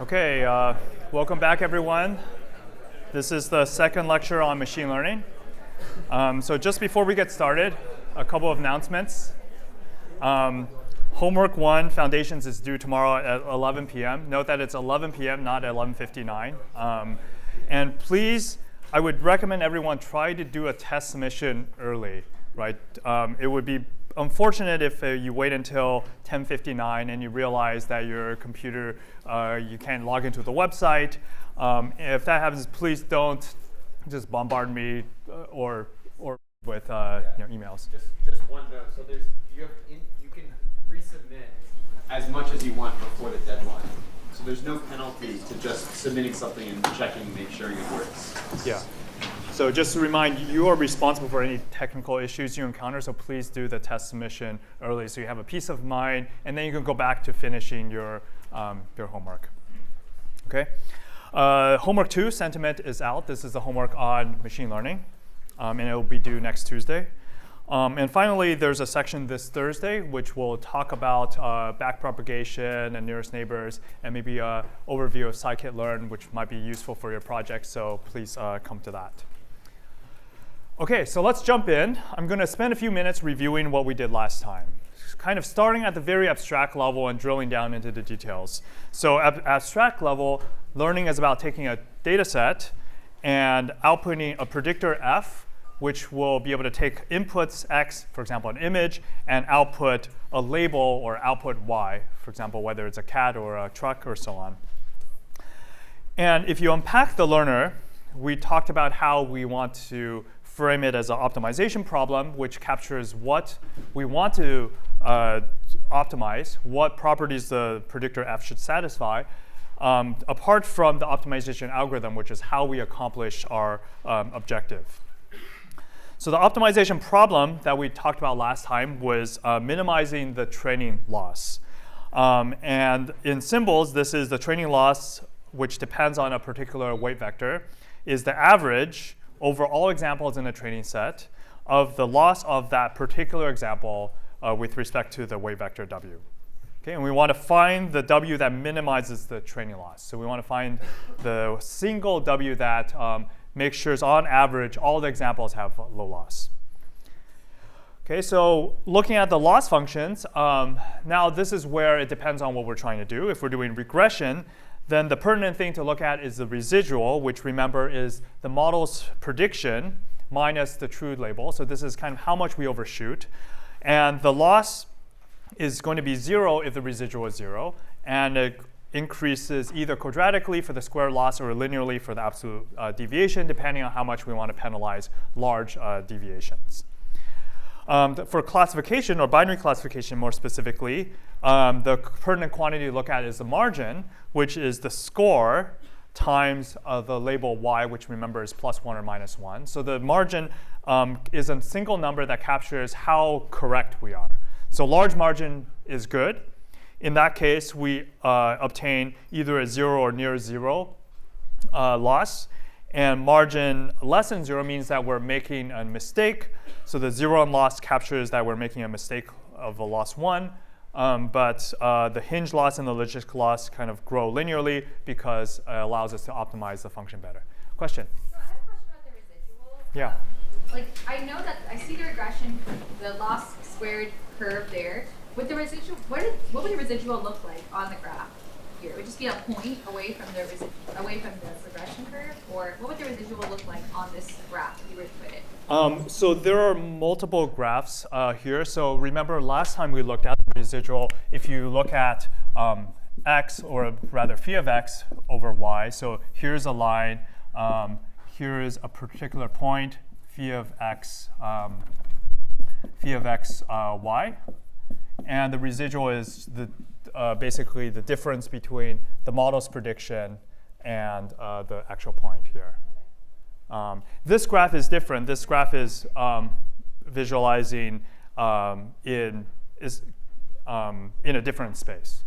Okay, welcome back everyone. This is the second lecture on machine learning. So just before we get started, a couple of announcements. Homework 1, Foundations, is due tomorrow at 11 p.m. Note that it's 11 p.m., not 11:59. And please, I would recommend everyone try to do a test submission early, right? It would be unfortunate if you wait until 10:59 and you realize that your computer, you can't log into the website. If that happens, please don't just bombard me or with emails. Just one note. So you can resubmit as much as you want before the deadline. So there's no penalty to just submitting something and checking to make sure it works. Yeah. So just to remind you, you are responsible for any technical issues you encounter, so please do the test submission early so you have a peace of mind, and then you can go back to finishing your homework. Okay. Homework 2, Sentiment, is out. This is the homework on machine learning, and it will be due next Tuesday. And finally, there's a section this Thursday which will talk about backpropagation and nearest neighbors, and maybe an overview of scikit-learn, which might be useful for your project, so please come to that. Okay, so let's jump in. I'm going to spend a few minutes reviewing what we did last time, kind of starting at the very abstract level and drilling down into the details. So at abstract level, learning is about taking a data set and outputting a predictor f, which will be able to take inputs x, for example, an image, and output a label or output y, for example, whether it's a cat or a truck or so on. And if you unpack the learner, we talked about how we want to frame it as an optimization problem, which captures what we want to optimize, what properties the predictor f should satisfy, apart from the optimization algorithm, which is how we accomplish our objective. So the optimization problem that we talked about last time was minimizing the training loss. And in symbols, this is the training loss, which depends on a particular weight vector, is the average over all examples in a training set of the loss of that particular example with respect to the weight vector w. Okay, and we want to find the w that minimizes the training loss. So we want to find the single w that makes sure on average all the examples have low loss. Okay, so looking at the loss functions, now this is where it depends on what we're trying to do. If we're doing regression, then the pertinent thing to look at is the residual, which remember is the model's prediction minus the true label. So this is kind of how much we overshoot. And the loss is going to be 0 if the residual is 0. And it increases either quadratically for the square loss or linearly for the absolute deviation, depending on how much we want to penalize large deviations. For classification, or binary classification more specifically, the pertinent quantity to look at is the margin, which is the score times the label y, which remember is +1 or -1. So the margin is a single number that captures how correct we are. So large margin is good. In that case, we obtain either a 0 or near 0 loss. And margin less than 0 means that we're making a mistake. So the 0 on loss captures that we're making a mistake of a loss 1. But the hinge loss and the logistic loss kind of grow linearly because it allows us to optimize the function better. Question? So I have a question about the residual. Yeah. I know that I see the regression, the loss squared curve there. With the residual, what would the residual look like on the graph here? It would just be a point away from the regression curve, or what would the residual look like on this graph if you were to put it? So there are multiple graphs here. So remember last time we looked at the residual, if you look at x, or rather phi of x over y. So here's a line. Here is a particular point, phi of x y. And the residual is basically the difference between the model's prediction and the actual point here. This graph is different. This graph is visualizing in a different space.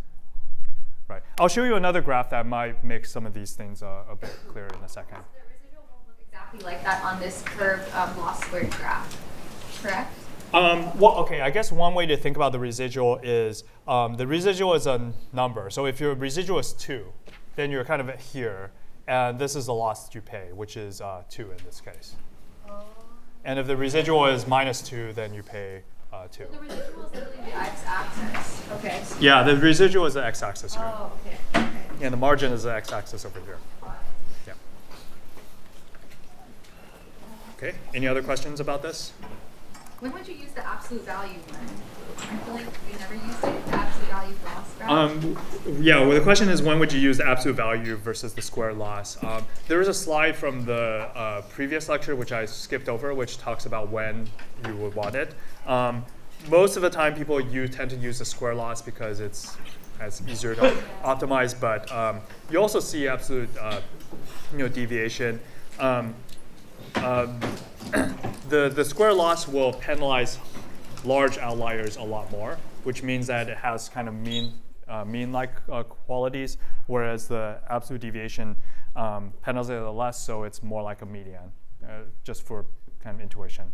Right. I'll show you another graph that might make some of these things a bit clearer in a second. So the residual won't look exactly like that on this curved loss squared graph, correct? Well, okay, I guess one way to think about the residual is a number. So if your residual is 2, then you're kind of here. And this is the loss that you pay, which is 2 in this case. And if the residual is -2, then you pay 2. The residual is literally the x-axis. Okay. Yeah, the residual is the x-axis here. Oh, okay. And the margin is the x-axis over here. Yeah. Okay, any other questions about this? When would you use the absolute value one? I feel like we never used it, the absolute value for loss graph. Yeah, well, the question is when would you use the absolute value versus the square loss? There is a slide from the previous lecture, which I skipped over, which talks about when you would want it. Most of the time, people tend to use the square loss because it's easier to optimize, but you also see absolute deviation. The square loss will penalize large outliers a lot more, which means that it has kind of mean-like qualities, whereas the absolute deviation penalizes it less, so it's more like a median, just for kind of intuition.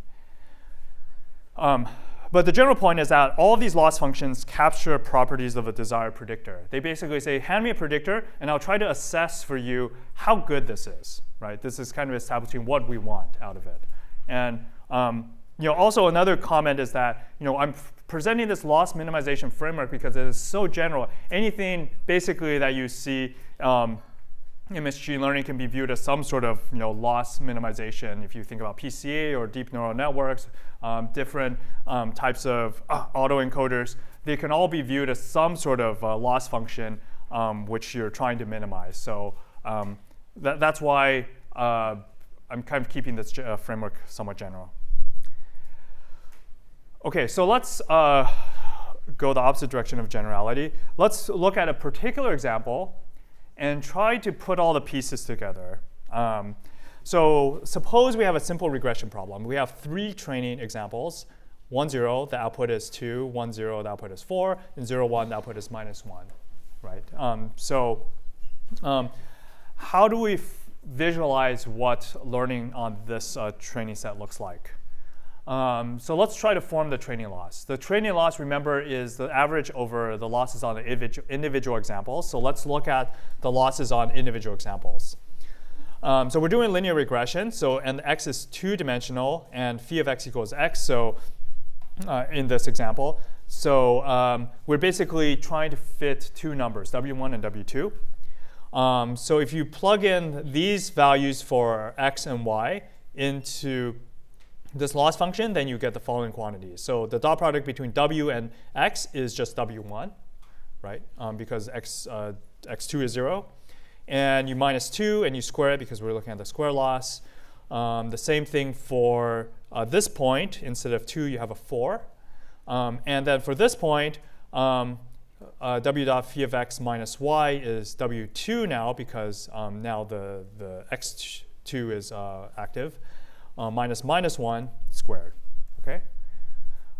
But the general point is that all of these loss functions capture properties of a desired predictor. They basically say, hand me a predictor, and I'll try to assess for you how good this is. Right? This is kind of establishing what we want out of it. And also another comment is that I'm presenting this loss minimization framework because it is so general. Anything basically that you see in machine learning can be viewed as some sort of loss minimization. If you think about PCA or deep neural networks, different types of autoencoders, they can all be viewed as some sort of loss function which you're trying to minimize. So that's why I'm kind of keeping this framework somewhat general. OK, so let's go the opposite direction of generality. Let's look at a particular example and try to put all the pieces together. So suppose we have a simple regression problem. We have 3 training examples. 1, 0, the output is 2. 1, 0, the output is 4. And 0, 1, the output is -1. Right? How do we visualize what learning on this training set looks like? So let's try to form the training loss. The training loss, remember, is the average over the losses on the individual examples. So let's look at the losses on individual examples. So we're doing linear regression. And x is 2-dimensional, and phi of x equals x. So in this example, so we're basically trying to fit 2 numbers, w1 and w2. So if you plug in these values for x and y into this loss function, then you get the following quantities. So the dot product between w and x is just w1, right? Because x2 is 0. And you minus 2, and you square it because we're looking at the square loss. The same thing for this point. Instead of 2, you have a 4. And then for this point, w dot phi of x minus y is w2 now, because now the x2 is active. Minus -1 squared. Okay?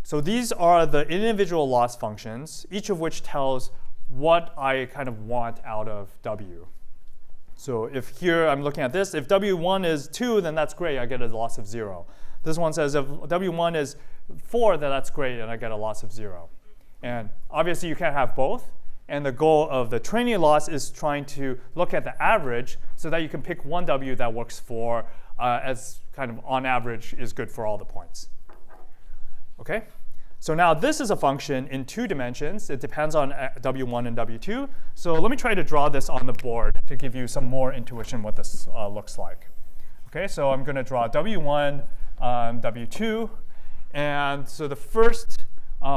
So these are the individual loss functions, each of which tells what I kind of want out of w. So if here I'm looking at this, if w1 is 2, then that's great, I get a loss of 0. This one says if w1 is 4, then that's great, and I get a loss of 0. And obviously you can't have both. And the goal of the training loss is trying to look at the average so that you can pick one w that works for as kind of on average is good for all the points. Okay? So now this is a function in 2 dimensions. It depends on w1 and w2. So let me try to draw this on the board to give you some more intuition what this looks like. Okay, so I'm going to draw w1, w2. And so the first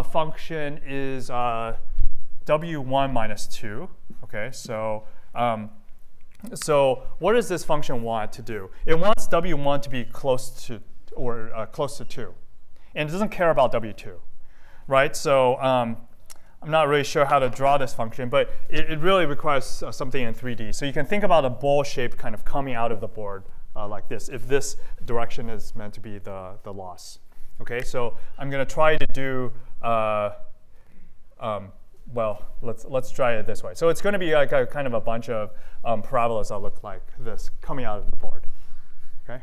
function is w1 minus 2. Okay, so what does this function want to do? It wants w1 to be close to close to 2, and it doesn't care about w2, right? So I'm not really sure how to draw this function, but it really requires something in 3D. So you can think about a bowl shape kind of coming out of the board like this, if this direction is meant to be the loss. Okay, so I'm going to try to do. Well, let's try it this way. So it's going to be like a kind of a bunch of parabolas that look like this coming out of the board. Okay.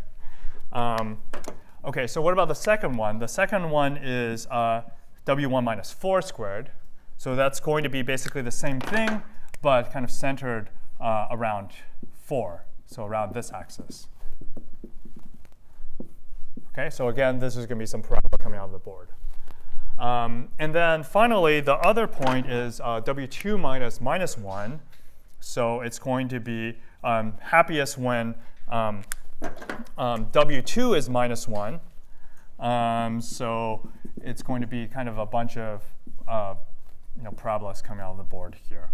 Okay. So what about the second one? The second one is w1 minus 4 squared. So that's going to be basically the same thing, but kind of centered around 4, so around this axis. Okay, so again, this is going to be some parabola coming out of the board. And then finally, the other point is W2 minus -1. So it's going to be happiest when W2 is -1. So it's going to be kind of a bunch of parabolas coming out of the board here.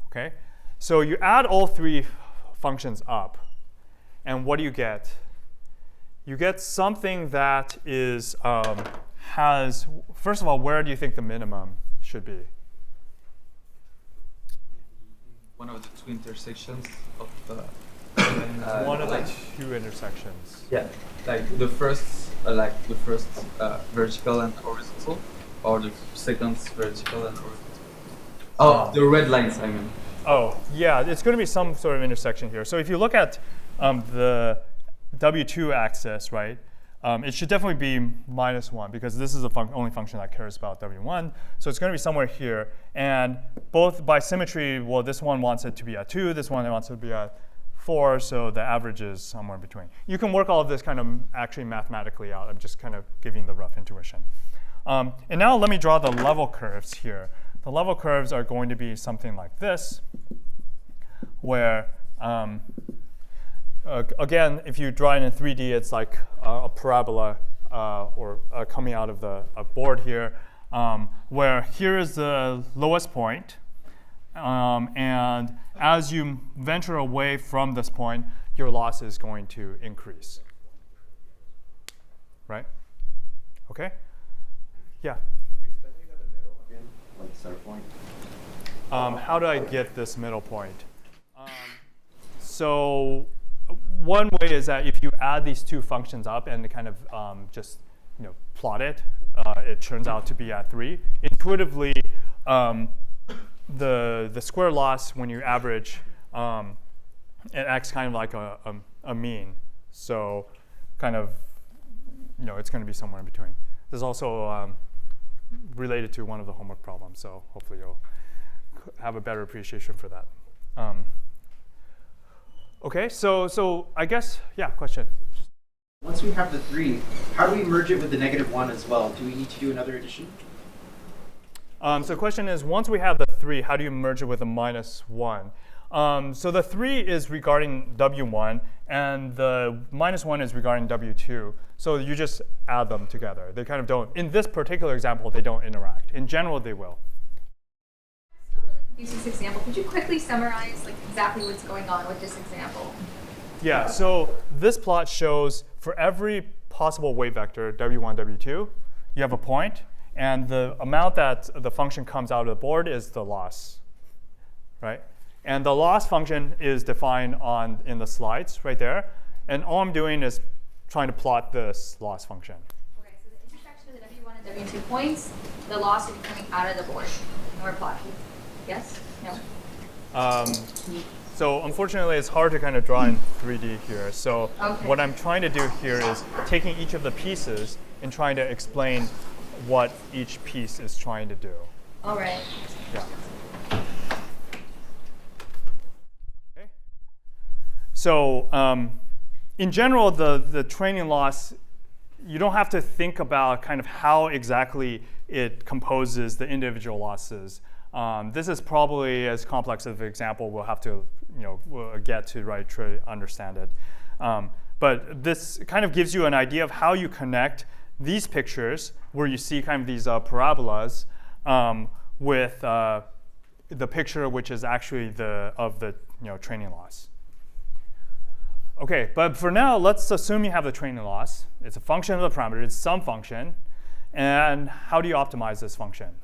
Okay, so you add all three functions up, and what do you get? You get something that is has, first of all, where do you think the minimum should be? One of the two intersections of the One of the two intersections. Yeah, like the first vertical and horizontal, or the second vertical and horizontal. Oh, the red lines, I mean. Oh, yeah, it's going to be some sort of intersection here. So if you look at the W2 axis, right, it should definitely be -1 because this is the only function that cares about W1. So it's going to be somewhere here. And both by symmetry, well, this one wants it to be at 2, this one wants it to be at 4, so the average is somewhere in between. You can work all of this kind of actually mathematically out. I'm just kind of giving the rough intuition. And now let me draw the level curves here. The level curves are going to be something like this, where again, if you draw it in 3D, it's like a parabola coming out of the board here, where here is the lowest point. And as you venture away from this point, your loss is going to increase. Right? OK? Yeah? Can you explain how you got the middle again? Like the center point? How do I get this middle point? So one way is that if you add these two functions up and kind of just plot it, it turns out to be at 3. Intuitively, the square loss when you average, it acts kind of like a mean. So kind of, it's going to be somewhere in between. This is also related to one of the homework problems, so hopefully you'll have a better appreciation for that. OK, so I guess, yeah, question. Once we have the 3, how do we merge it with the -1 as well? Do we need to do another addition? So the question is, once we have the 3, how do you merge it with a -1? So the 3 is regarding W1, and the -1 is regarding W2. So you just add them together. They kind of don't. In this particular example, they don't interact. In general, they will. I'm still really confused with this example. Could you quickly summarize exactly what's going on with this example? Yeah, so this plot shows for every possible wave vector, W1, W2, you have a point. And the amount that the function comes out of the board is the loss, right? And the loss function is defined in the slides right there. And all I'm doing is trying to plot this loss function. Okay, so the intersection of the W1 and W2 points, the loss will be coming out of the board. And we're plotting. Yes? No? So unfortunately, it's hard to kind of draw in 3D here. So Okay. what I'm trying to do here is taking each of the pieces and trying to explain what each piece is trying to do. All right. Yeah. Okay. So in general, the training loss, you don't have to think about kind of how exactly it composes the individual losses. This is probably as complex of an example we'll have to we'll get to try to understand it. But this kind of gives you an idea of how you connect these pictures where you see kind of these parabolas with the picture which is actually the training loss. Okay, but for now, let's assume you have the training loss. It's a function of the parameter. It's some function. And how do you optimize this function?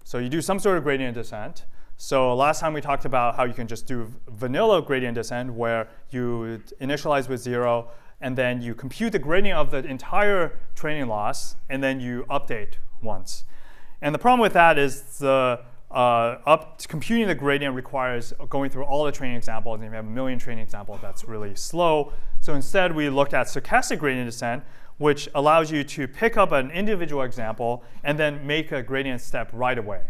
So you do some sort of gradient descent. So last time we talked about how you can just do vanilla gradient descent where you initialize with 0, and then you compute the gradient of the entire training loss, and then you update once. And the problem with that is computing the gradient requires going through all the training examples, and if you have a million training examples, that's really slow. So instead, we looked at stochastic gradient descent, which allows you to pick up an individual example and then make a gradient step right away.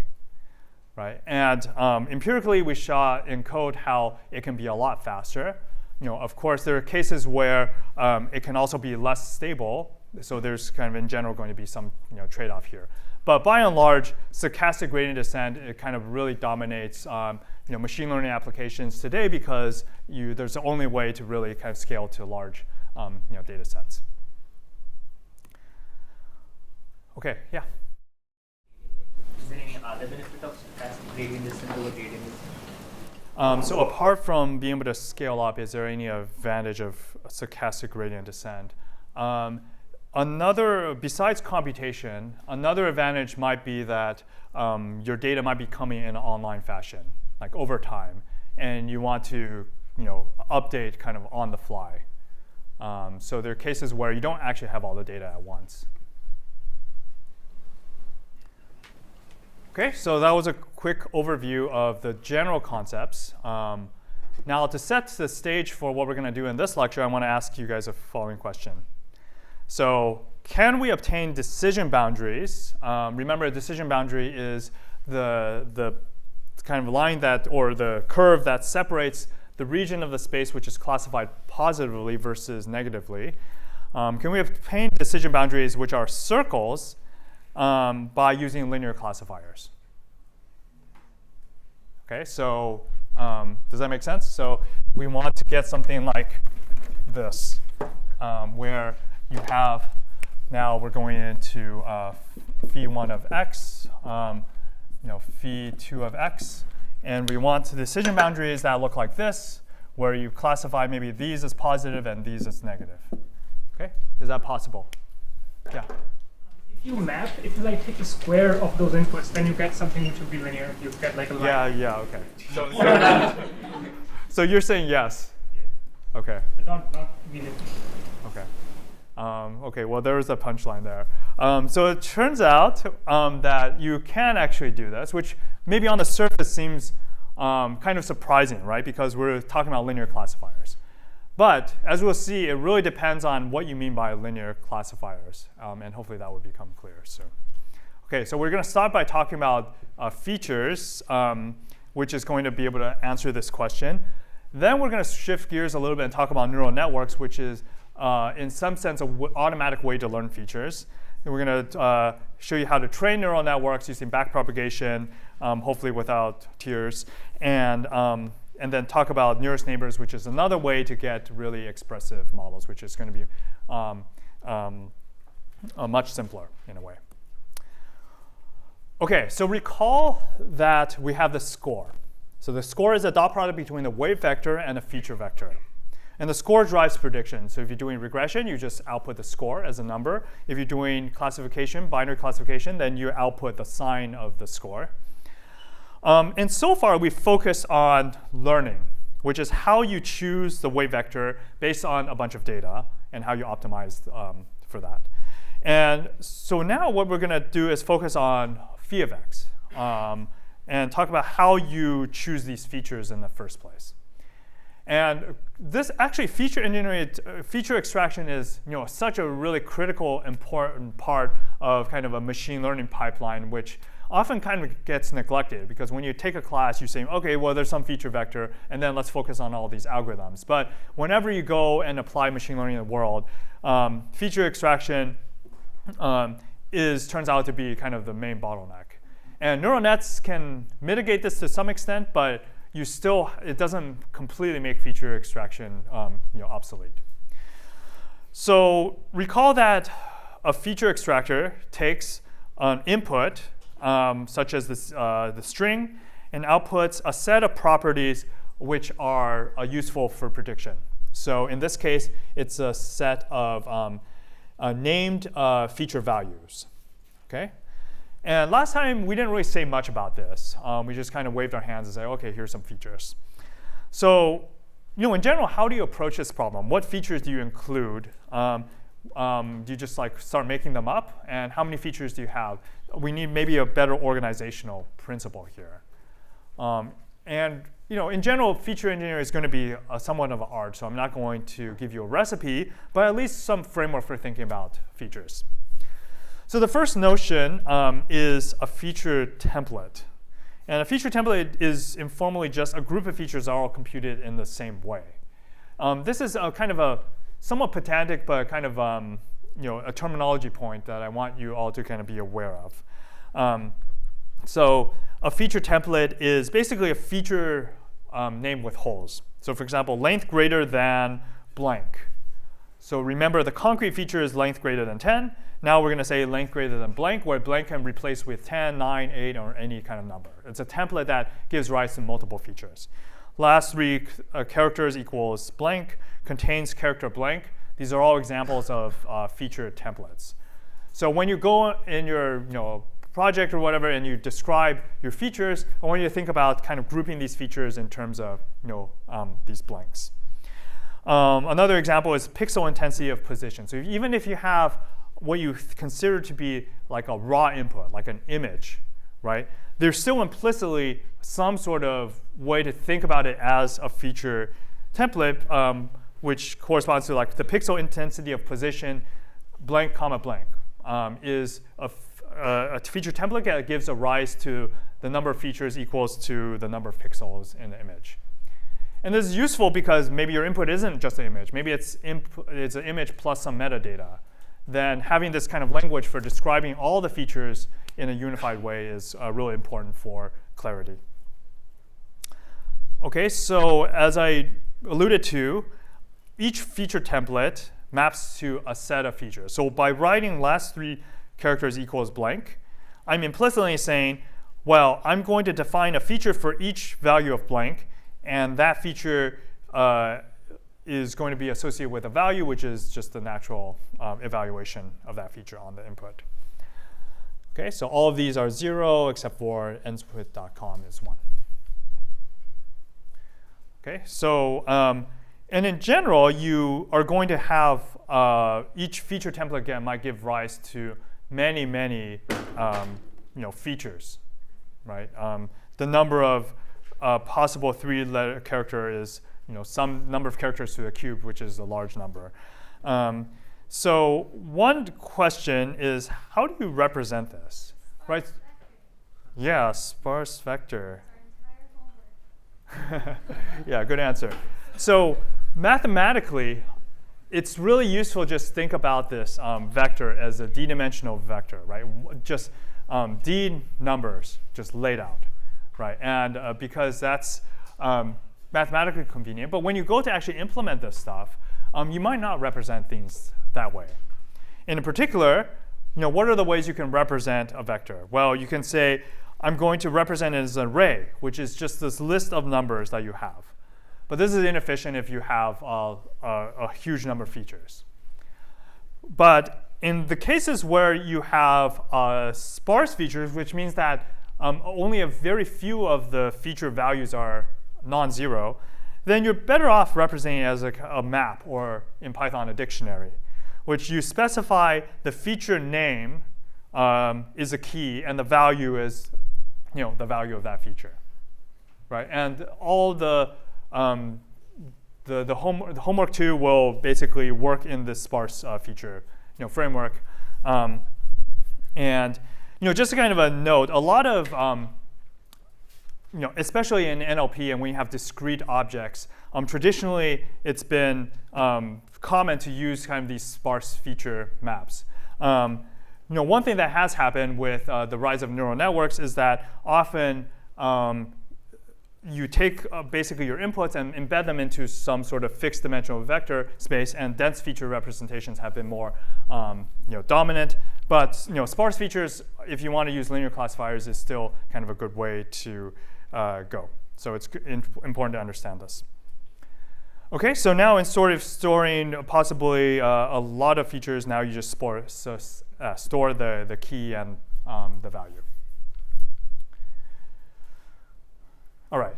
right? And empirically, we saw in code how it can be a lot faster. Of course, there are cases where it can also be less stable. So there's kind of in general going to be some trade-off here. But by and large, stochastic gradient descent, it kind of really dominates machine learning applications today because there's the only way to really kind of scale to large data sets. OK, yeah. Is there any other benefit of stochastic gradient descent over gradient descent? So apart from being able to scale up, is there any advantage of stochastic gradient descent? Besides computation, another advantage might be that your data might be coming in an online fashion, like over time, and you want to update kind of on the fly. So there are cases where you don't actually have all the data at once. OK, so that was a quick overview of the general concepts. Now, to set the stage for what we're going to do in this lecture, I want to ask you guys a following question. So can we obtain decision boundaries? Remember, a decision boundary is the kind of line that, or the curve that separates the region of the space which is classified positively versus negatively. Can we obtain decision boundaries which are circles by using linear classifiers? OK, so does that make sense? So we want to get something like this, where you have, now we're going into phi1 of x, phi2 of x. And we want decision boundaries that look like this, where you classify maybe these as positive and these as negative. OK, is that possible? Yeah. If you like take the square of those inputs, then you get something which would be linear. You get like a line. Yeah, OK. So you're saying yes? Yeah. OK. But not really. OK. OK, well, there was a punchline there. So it turns out that you can actually do this, which maybe on the surface seems kind of surprising, right? Because we're talking about linear classifiers. But as we'll see, it really depends on what you mean by linear classifiers. And hopefully that will become clear soon. OK, so we're going to start by talking about features, which is going to be able to answer this question. Then we're going to shift gears a little bit and talk about neural networks, which is, in some sense, an automatic way to learn features. And we're going to show you how to train neural networks using backpropagation, hopefully without tears, and then talk about nearest neighbors, which is another way to get really expressive models, which is going to be much simpler in a way. OK, so recall that we have the score. So the score is a dot product between the weight vector and a feature vector. And the score drives prediction. So if you're doing regression, you just output the score as a number. If you're doing classification, binary classification, then you output the sign of the score. And so far, we've focused on learning, which is how you choose the weight vector based on a bunch of data and how you optimize for that. And so now what we're going to do is focus on phi of x and talk about how you choose these features in the first place. And this actually feature engineering, feature extraction is such a really critical, important part of kind of a machine learning pipeline, which often kind of gets neglected. Because when you take a class, you're saying, OK, well, there's some feature vector, and then let's focus on all these algorithms. But whenever you go and apply machine learning in the world, feature extraction turns out to be kind of the main bottleneck. And neural nets can mitigate this to some extent, but it doesn't completely make feature extraction obsolete. So recall that a feature extractor takes an input, such as the string, and outputs a set of properties which are useful for prediction. So in this case, it's a set of named feature values. Okay? And last time, we didn't really say much about this. We just kind of waved our hands and said, OK, here's some features. So in general, how do you approach this problem? What features do you include? Do you just start making them up? And how many features do you have? We need maybe a better organizational principle here. And in general, feature engineering is going to be somewhat of an art. So I'm not going to give you a recipe, but at least some framework for thinking about features. So the first notion is a feature template. And a feature template is informally just a group of features all computed in the same way. This is a kind of a somewhat pedantic, but kind of a terminology point that I want you all to kind of be aware of. So a feature template is basically a feature name with holes. So for example, length greater than blank. So remember, the concrete feature is length greater than 10. Now we're going to say length greater than blank, where blank can replace with 10, 9, 8, or any kind of number. It's a template that gives rise to multiple features. Last three characters equals blank, contains character blank. These are all examples of feature templates. So when you go in your project or whatever and you describe your features, I want you to think about kind of grouping these features in terms of these blanks. Another example is pixel intensity of position. So even if you have what you consider to be like a raw input, like an image, right? There's still implicitly some sort of way to think about it as a feature template, which corresponds to like the pixel intensity of position blank comma blank is a feature template that gives a rise to the number of features equals to the number of pixels in the image. And this is useful because maybe your input isn't just an image. Maybe it's an image plus some metadata. Then having this kind of language for describing all the features in a unified way is really important for clarity. OK, so as I alluded to, each feature template maps to a set of features. So by writing last three characters equals blank, I'm implicitly saying, well, I'm going to define a feature for each value of blank, and that feature is going to be associated with a value, which is just the natural evaluation of that feature on the input. Okay, so all of these are 0, except for ends.com is 1. Okay, so and in general, you are going to have each feature template again might give rise to many, many features, right? The number of possible three-letter character is some number of characters to the cube, which is a large number. So one question is, how do you represent this, right? Yeah, sparse vector. Yeah, good answer. So mathematically, it's really useful just think about this vector as a d-dimensional vector, right? Just d numbers just laid out, right? And because that's mathematically convenient. But when you go to actually implement this stuff, you might not represent things that way. In particular, what are the ways you can represent a vector? Well, you can say, I'm going to represent it as an array, which is just this list of numbers that you have. But this is inefficient if you have a huge number of features. But in the cases where you have sparse features, which means that only a very few of the feature values are non-zero, then you're better off representing it as a map, or in Python, a dictionary, which you specify the feature name is a key, and the value is the value of that feature, right? And all the homework 2 will basically work in this sparse feature framework. And just a kind of a note, a lot of especially in NLP and when you have discrete objects, traditionally it's been common to use kind of these sparse feature maps. One thing that has happened with the rise of neural networks is that often you take basically your inputs and embed them into some sort of fixed dimensional vector space, and dense feature representations have been more dominant. But sparse features, if you want to use linear classifiers, is still kind of a good way to go. So it's important to understand this. OK, so now in sort of storing possibly a lot of features, now you just store the key and the value. All right.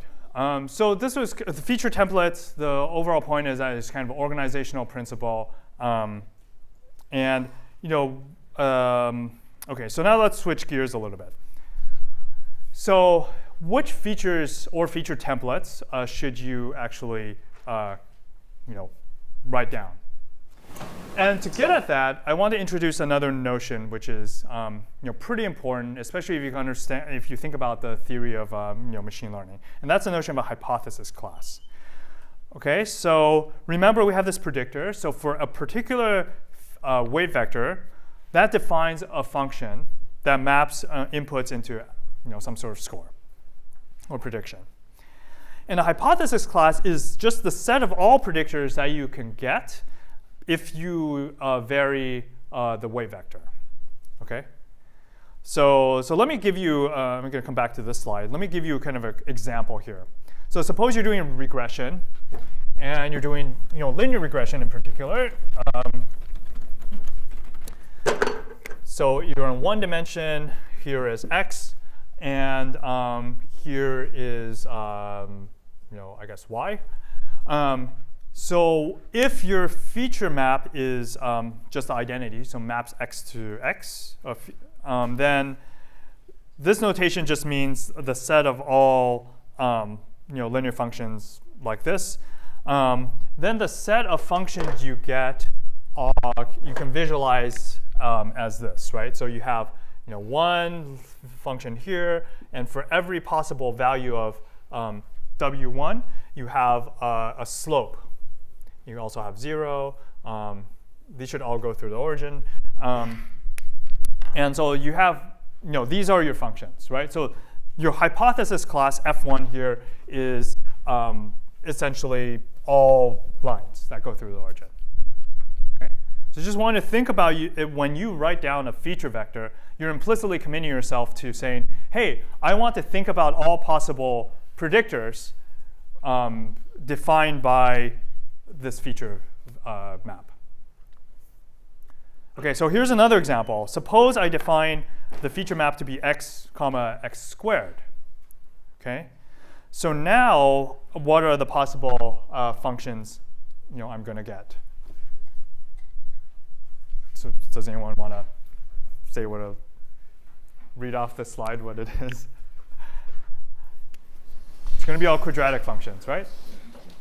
So this was the feature templates. The overall point is that it's kind of an organizational principle. OK, so now let's switch gears a little bit. So which features or feature templates should you actually write down? And to get at that, I want to introduce another notion, which is pretty important, especially if you can understand, if you think about the theory of machine learning. And that's the notion of a hypothesis class. Okay, so remember we have this predictor. So for a particular weight vector, that defines a function that maps inputs into some sort of score or prediction. And a hypothesis class is just the set of all predictors that you can get if you vary the weight vector. Okay? So let me give you, I'm going to come back to this slide. Let me give you kind of an example here. So suppose you're doing regression, and you're doing linear regression in particular. So you're in one dimension, here is x, and here is I guess y. So if your feature map is just the identity, so maps x to x, then this notation just means the set of all linear functions like this. Then the set of functions you get, you can visualize as this, right? So you have one function here, and for every possible value of w1, you have a slope. You also have 0. These should all go through the origin. And so you have, these are your functions, right? So your hypothesis class F1 here is essentially all lines that go through the origin. Okay? So just want to think about when you write down a feature vector, you're implicitly committing yourself to saying, hey, I want to think about all possible predictors defined by this feature map. Okay, so here's another example. Suppose I define the feature map to be x comma x squared. Okay, so now what are the possible functions I'm going to get? So does anyone want to say read off this slide what it is? It's going to be all quadratic functions, right?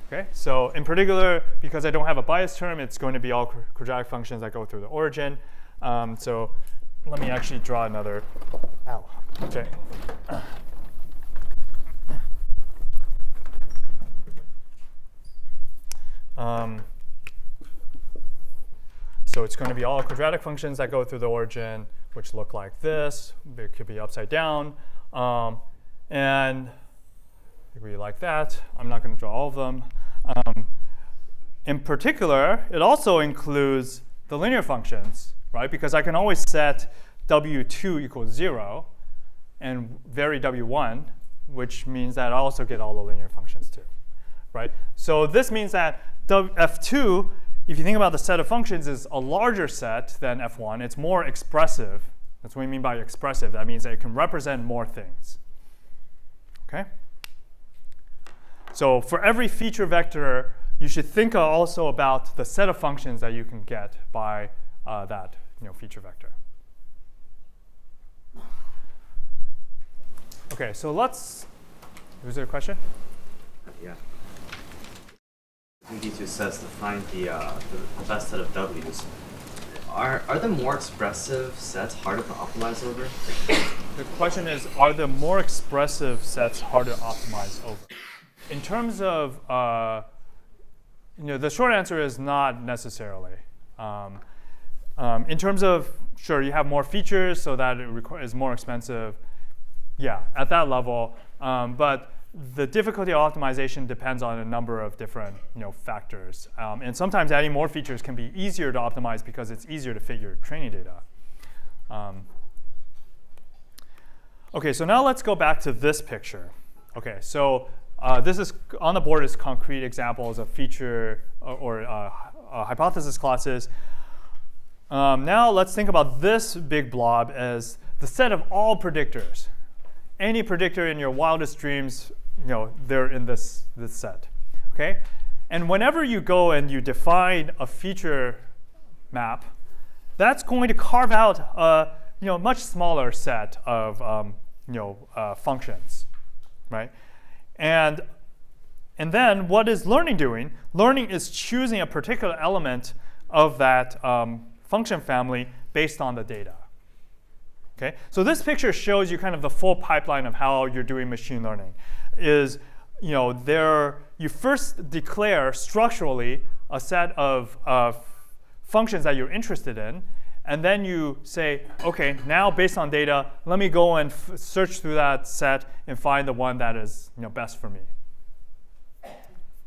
Okay, so in particular, because I don't have a bias term, it's going to be all quadratic functions that go through the origin. So let me actually draw another. Ow. Okay. So it's going to be all quadratic functions that go through the origin, which look like this. They could be upside down. And we like that. I'm not going to draw all of them. In particular, it also includes the linear functions, right? Because I can always set w2 equals 0 and vary w1, which means that I also get all the linear functions too, right? So this means that f2, if you think about the set of functions, is a larger set than f1. It's more expressive. That's what we mean by expressive. That means that it can represent more things. Okay? So for every feature vector, you should think also about the set of functions that you can get by that feature vector. Okay, so was there a question? Yeah. We need to sets to find the best set of W's. Are the more expressive sets harder to optimize over? The question is, are the more expressive sets harder to optimize over? In terms of, the short answer is not necessarily. In terms of, sure, you have more features, so that it is more expensive. Yeah, at that level. But the difficulty of optimization depends on a number of different factors. And sometimes adding more features can be easier to optimize because it's easier to fit your training data. OK, so now let's go back to this picture. OK, so this is on the board is concrete examples of feature or hypothesis classes. Now let's think about this big blob as the set of all predictors. Any predictor in your wildest dreams, they're in this set. Okay? And whenever you go and you define a feature map, that's going to carve out a much smaller set of functions, right? And then what is learning doing? Learning is choosing a particular element of that function family based on the data. Okay, so this picture shows you kind of the full pipeline of how you're doing machine learning. Is you first declare structurally a set of functions that you're interested in, and then you say, okay, now based on data, let me go and search through that set and find the one that is best for me.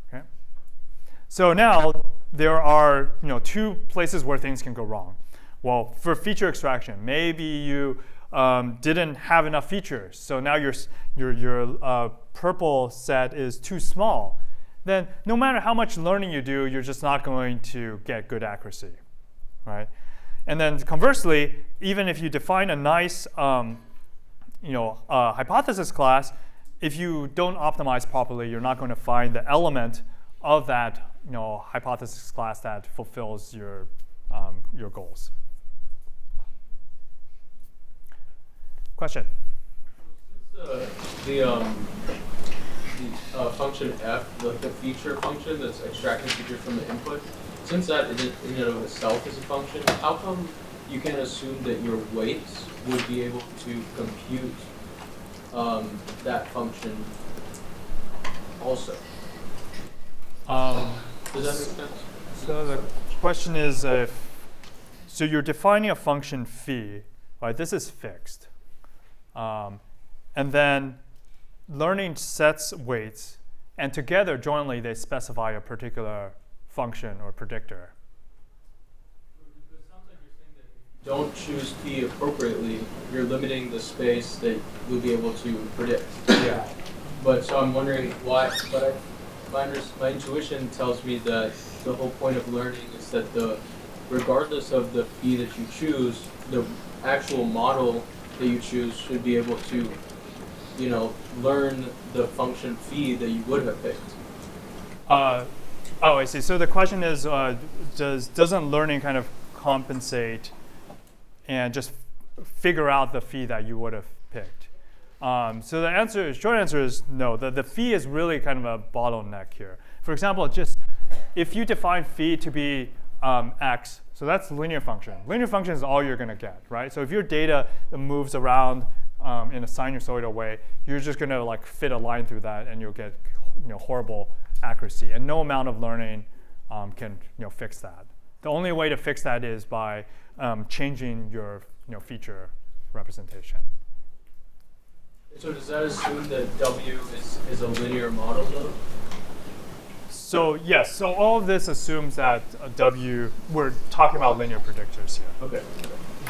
Okay, so now there are two places where things can go wrong. Well, for feature extraction, maybe you didn't have enough features, so now your purple set is too small. Then no matter how much learning you do, you're just not going to get good accuracy, right? And then conversely, even if you define a nice hypothesis class, if you don't optimize properly, you're not going to find the element of that hypothesis class that fulfills your goals. Question? The function f, the feature function that's extracting features from the input, since that in and of itself is a function, how come you can assume that your weights would be able to compute that function also? Does that make sense? So the question is, so you're defining a function phi, right? This is fixed. And then learning sets weights, and together jointly they specify a particular function or predictor. It sounds like you're saying that if you don't choose phi appropriately, you're limiting the space that you'll be able to predict. Yeah. But so I'm wondering why. But my intuition tells me that the whole point of learning is that regardless of the phi that you choose, the actual model that you choose should be able to, learn the function phi that you would have picked. I see. So the question is, doesn't learning kind of compensate and just figure out the phi that you would have picked? So the short answer is no. The phi is really kind of a bottleneck here. For example, just if you define phi to be x, so that's linear function. Linear function is all you're going to get, right? So if your data moves around in a sinusoidal way, you're just going to fit a line through that, and you'll get horrible accuracy. And no amount of learning can fix that. The only way to fix that is by changing your feature representation. So does that assume that W is a linear model, though? So yes, so all of this assumes that W, we're talking about linear predictors here. Okay.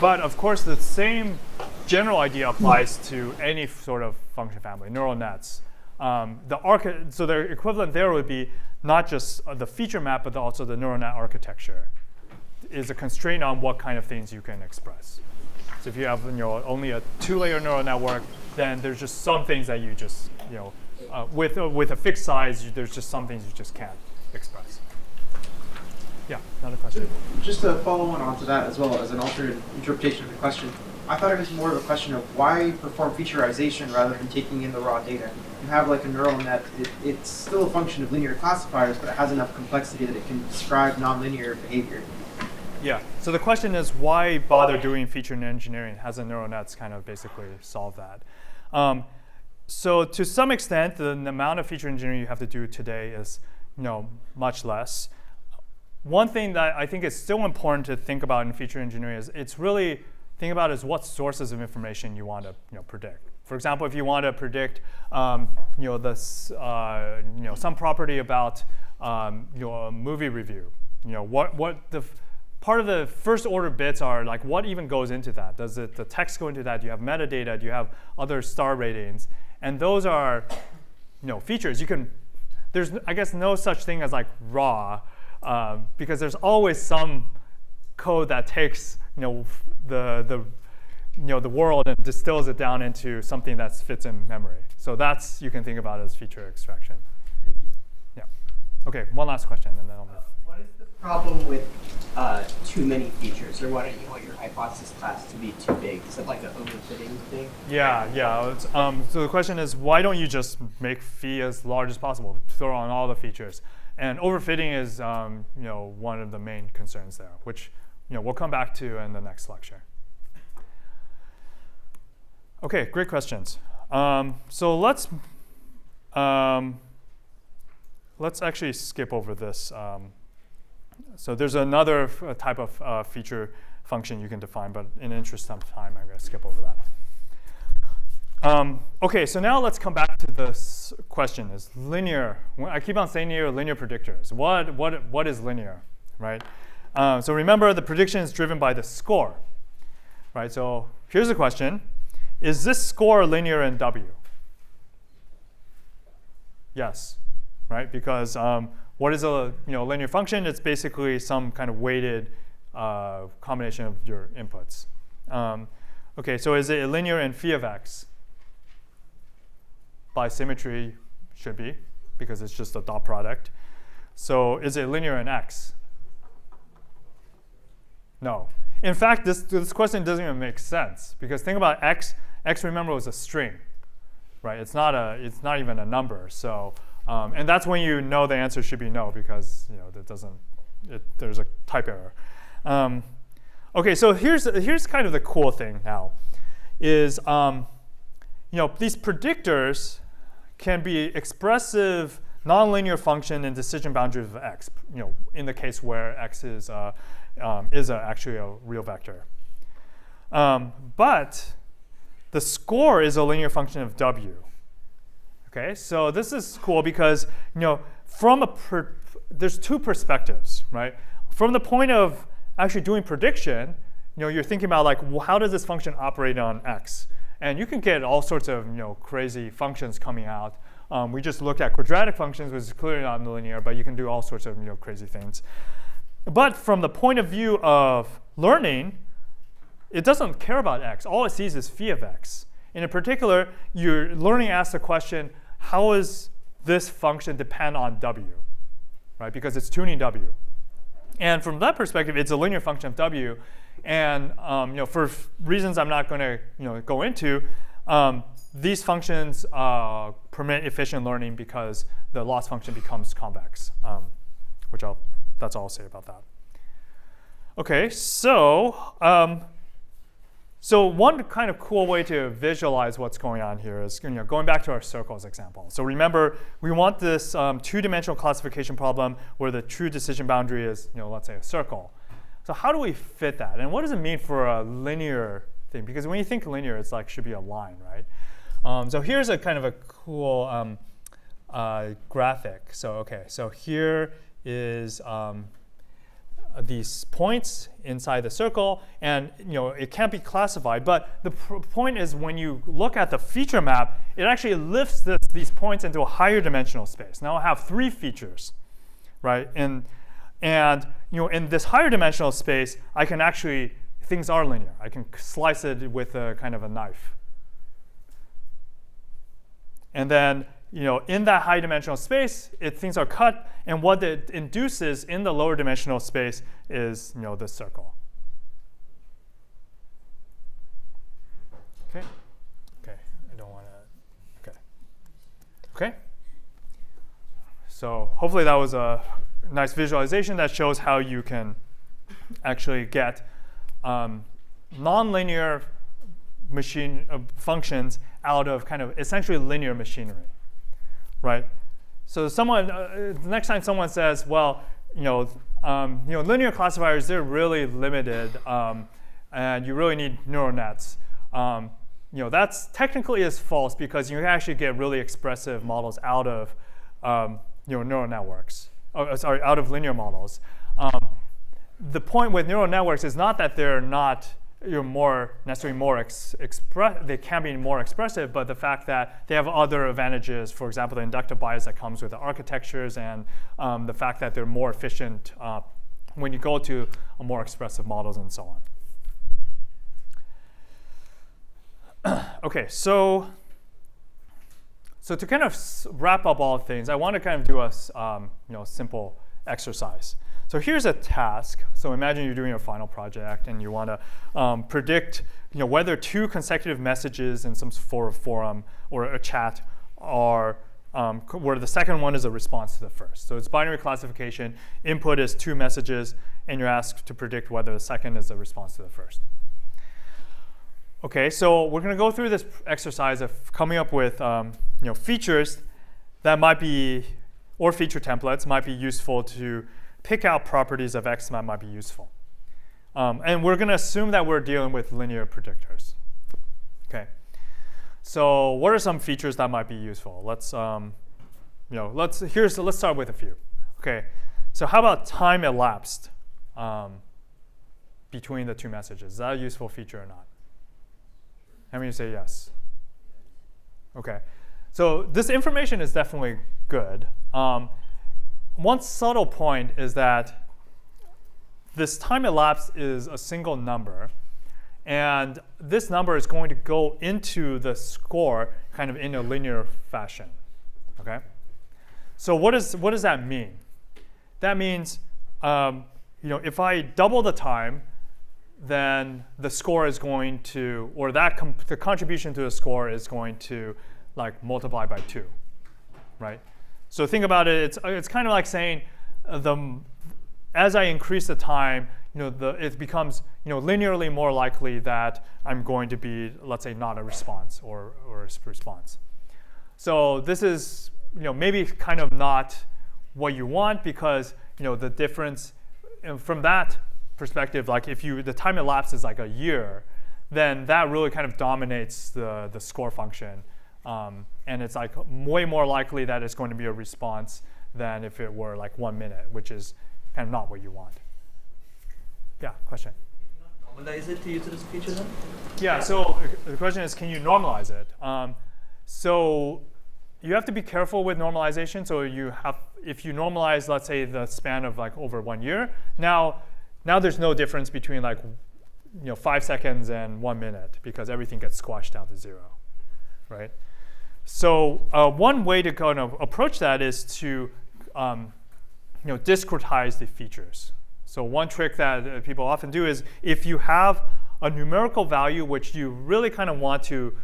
But of course, the same general idea applies to any sort of function family, neural nets. So the equivalent there would be not just the feature map, but also the neural net architecture is a constraint on what kind of things you can express. So if you have only a 2-layer neural network, then there's just some things that you just with a fixed size, there's just some things you just can't express. Yeah, another question. Just to follow on to that as well as an alternate interpretation of the question, I thought it was more of a question of why perform featureization rather than taking in the raw data. You have like a neural net, it's still a function of linear classifiers, but it has enough complexity that it can describe nonlinear behavior. Yeah, so the question is why bother doing feature engineering? Hasn't neural nets kind of basically solved that? So to some extent, the amount of feature engineering you have to do today is much less. One thing that I think is still important to think about in feature engineering is it's really think about is what sources of information you want to predict. For example, if you want to predict some property about your movie review, what the part of the first order bits are, like what even goes into that? Does the text go into that? Do you have metadata? Do you have other star ratings? And those are features. There's I guess no such thing as like raw, because there's always some code that takes the world and distills it down into something that fits in memory. So that's you can think about as feature extraction. Thank you. Yeah. Okay, one last question and then I'll move. What is the problem with too many features, or why don't you want your hypothesis class to be too big? Is that like an overfitting thing? Yeah. So the question is, why don't you just make phi as large as possible, throw on all the features? And overfitting is one of the main concerns there, which we'll come back to in the next lecture. Okay, great questions. So let's actually skip over this. So there's another type of feature function you can define, but in the interest of time, I'm going to skip over that. Okay, so now let's come back to this question: is linear? I keep on saying here, linear predictors. What is linear, right? So remember, the prediction is driven by the score, right? So here's the question: is this score linear in W? Yes, right? Because what is a linear function? It's basically some kind of weighted combination of your inputs. Okay, so is it linear in phi of x? By symmetry, should be, because it's just a dot product. So is it linear in x? No. In fact, this question doesn't even make sense, because think about x. X, remember, was a string, right? It's not even a number. So and that's when you know the answer should be no, because there's a type error. Okay, so here's kind of the cool thing now, is these predictors can be expressive nonlinear function in decision boundaries of x. In the case where x is actually a real vector. But the score is a linear function of w. Okay, so this is cool because there's two perspectives, right? From the point of actually doing prediction, you're thinking about like, well, how does this function operate on x? And you can get all sorts of crazy functions coming out. We just looked at quadratic functions, which is clearly not linear, but you can do all sorts of crazy things. But from the point of view of learning, it doesn't care about x. All it sees is phi of x. And in particular, your learning asks the question, how does this function depend on w, right? Because it's tuning w. And from that perspective, it's a linear function of w. And for reasons I'm not going to go into, these functions permit efficient learning because the loss function becomes convex, that's all I'll say about that. Okay, so one kind of cool way to visualize what's going on here is going back to our circles example. So remember, we want this two-dimensional classification problem where the true decision boundary is, let's say, a circle. So how do we fit that? And what does it mean for a linear thing? Because when you think linear, it's like should be a line, right? So here's a kind of a cool graphic. So here is these points inside the circle, and it can't be classified. But the point is, when you look at the feature map, it actually lifts these points into a higher dimensional space. Now I have 3 features, right? And in this higher dimensional space, I can actually, things are linear. I can slice it with a kind of a knife. And then, in that high dimensional space, things are cut, and what it induces in the lower dimensional space is, this circle. Okay. I don't want to. Okay. So hopefully that was a nice visualization that shows how you can actually get nonlinear machine functions out of kind of essentially linear machinery, right? So the next time someone says, well, linear classifiers, they're really limited, and you really need neural nets. That's technically is false because you can actually get really expressive models out of neural networks. Out of linear models. The point with neural networks is not that they're not necessarily more they can be more expressive, but the fact that they have other advantages. For example, the inductive bias that comes with the architectures, and the fact that they're more efficient when you go to more expressive models and so on. Okay, so to kind of wrap up all things, I want to kind of do a simple exercise. So here's a task. So imagine you're doing a final project and you want to predict whether 2 consecutive messages in some forum or a chat are where the second one is a response to the first. So it's binary classification. Input is 2 messages, and you're asked to predict whether the second is a response to the first. Okay, so we're going to go through this exercise of coming up with features that might be, or feature templates might be useful to pick out properties of X that might be useful. And we're going to assume that we're dealing with linear predictors. Okay. So what are some features that might be useful? Let's start with a few. Okay. So how about time elapsed between the 2 messages? Is that a useful feature or not? How many say yes? Okay. So this information is definitely good. One subtle point is that this time elapsed is a single number. And this number is going to go into the score kind of in a linear fashion. Okay? So what does that mean? That means if I double the time, then the score is going to, or the contribution to the score is going to like multiply by 2, right? So think about it. It's kind of like saying as I increase the time, it becomes linearly more likely that I'm going to be, let's say, not a response or a response. So this is maybe kind of not what you want, because the difference from that perspective, like if the time elapsed is like a year, then that really kind of dominates the score function, and it's like way more likely that it's going to be a response than if it were like 1 minute, which is kind of not what you want. Yeah, question? Normalize it to use this feature then? Yeah, so the question is, can you normalize it? So you have to be careful with normalization. So if you normalize, let's say, the span of like over 1 year, now there's no difference between like 5 seconds and 1 minute, because everything gets squashed down to 0, right? So one way to kind of approach that is to discretize the features. So one trick that people often do is, if you have a numerical value which you really kind of want to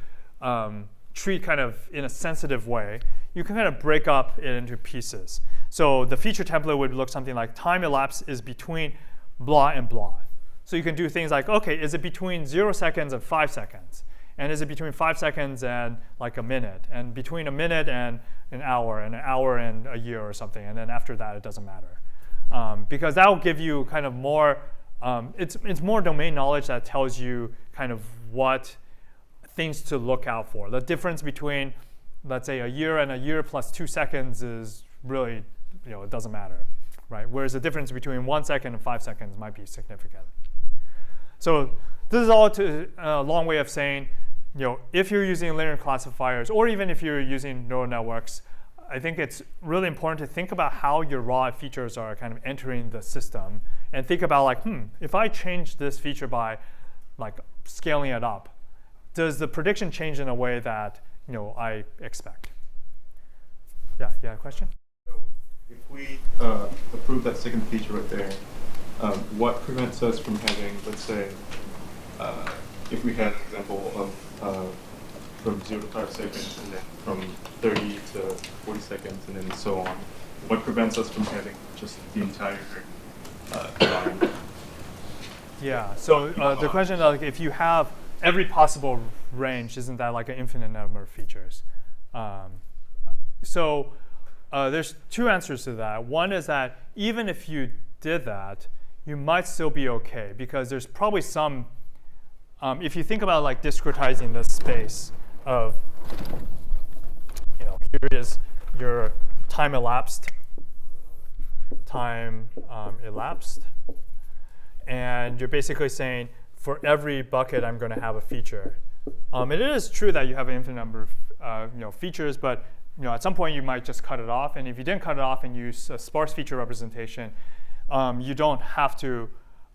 treat kind of in a sensitive way, you can kind of break up it into pieces. So the feature template would look something like time elapsed is between blah and blah. So you can do things like, okay, is it between 0 seconds and 5 seconds? And is it between 5 seconds and like a minute? And between a minute and an hour and a year or something? And then after that, it doesn't matter. Because that will give you kind of more, it's more domain knowledge that tells you kind of what things to look out for. The difference between, let's say, a year and a year plus 2 seconds is really, it doesn't matter, right? Whereas the difference between 1 second and 5 seconds might be significant. So this is all a long way of saying, if you're using linear classifiers, or even if you're using neural networks, I think it's really important to think about how your raw features are kind of entering the system, and think about like, if I change this feature by like scaling it up, does the prediction change in a way that I expect? Yeah, question? So if we approve that second feature right there, what prevents us from having, let's say, if we had an example of from 0 to 5 seconds, and then from 30 to 40 seconds, and then so on. What prevents us from having just the entire line? Yeah, so the question is, like, if you have every possible range, isn't that like an infinite number of features? So there's 2 answers to that. One is that even if you did that, you might still be okay, because there's probably some, if you think about like discretizing the space of, here is your time elapsed, and you're basically saying, for every bucket, I'm going to have a feature. It is true that you have an infinite number of features, but at some point you might just cut it off. And if you didn't cut it off and use a sparse feature representation, you don't have to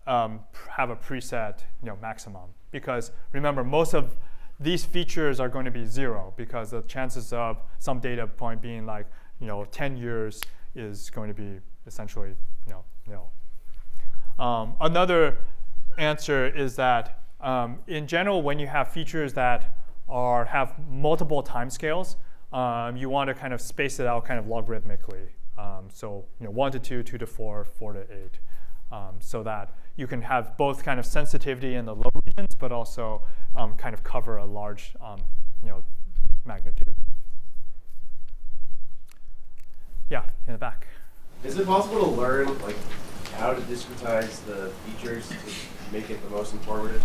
have a preset maximum, because remember, most of these features are going to be 0, because the chances of some data point being like 10 years is going to be essentially nil. Another answer is that in general, when you have features that have multiple timescales, you want to kind of space it out kind of logarithmically. So 1 to 2, 2 to 4, 4 to 8, so that you can have both kind of sensitivity in the low regions, but also kind of cover a large magnitude. Yeah, in the back. Is it possible to learn like how to discretize the features to make it the most informative?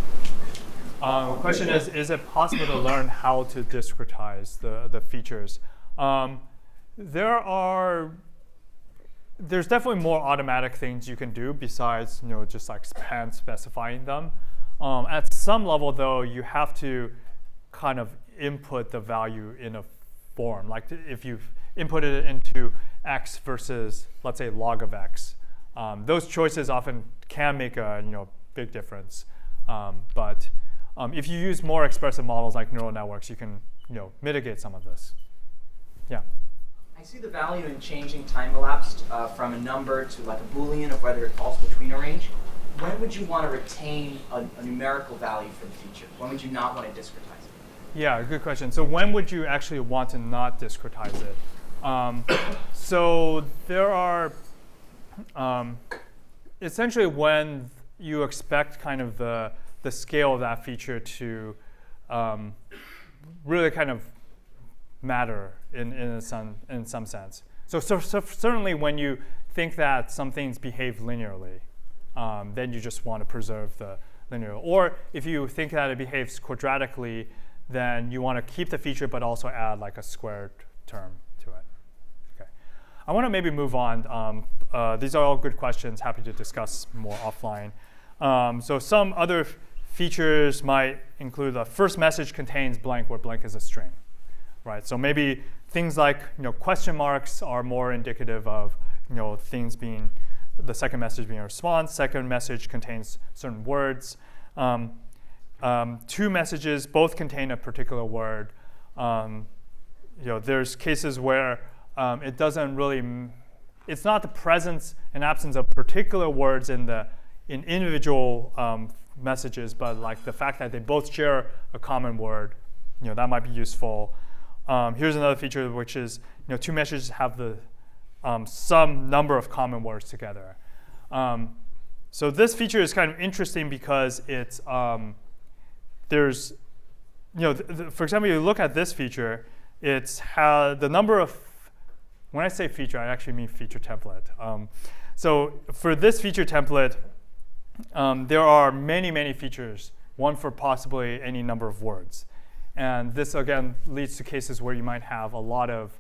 The question is it possible to learn how to discretize the features? There's definitely more automatic things you can do besides just like hand specifying them. At some level, though, you have to kind of input the value in a form. Like if you've inputted it into x versus, let's say, log of x, those choices often can make a big difference. But if you use more expressive models like neural networks, you can mitigate some of this. Yeah. I see the value in changing time elapsed from a number to like a Boolean of whether it falls between a range. When would you want to retain a numerical value for the feature? When would you not want to discretize it? Yeah, good question. So when would you actually want to not discretize it? So there are essentially when you expect kind of the scale of that feature to really kind of matter in some sense. So certainly when you think that some things behave linearly, then you just want to preserve the linear. Or if you think that it behaves quadratically, then you want to keep the feature but also add like a squared term to it. Okay. I want to maybe move on. These are all good questions. Happy to discuss more offline. So some other features might include the first message contains blank, where blank is a string, right? So maybe things like question marks are more indicative of things being the second message being a response. Second message contains certain words. Two messages both contain a particular word. There's cases where it doesn't really. It's not the presence and absence of particular words in individual messages, but like the fact that they both share a common word, that might be useful. Here's another feature, which is two messages have the some number of common words together. So this feature is kind of interesting because it's there's for example, you look at this feature, it's the number of, when I say feature, I actually mean feature template. So for this feature template, there are many features, one for possibly any number of words. And this, again, leads to cases where you might have a lot of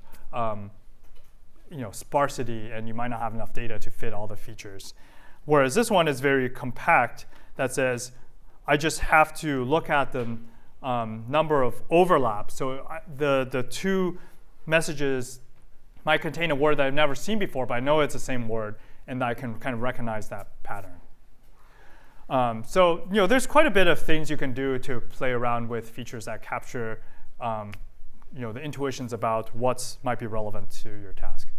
sparsity, and you might not have enough data to fit all the features. Whereas this one is very compact, that says, I just have to look at the number of overlaps. So the two messages might contain a word that I've never seen before, but I know it's the same word, and I can kind of recognize that pattern. So there's quite a bit of things you can do to play around with features that capture the intuitions about what might be relevant to your task.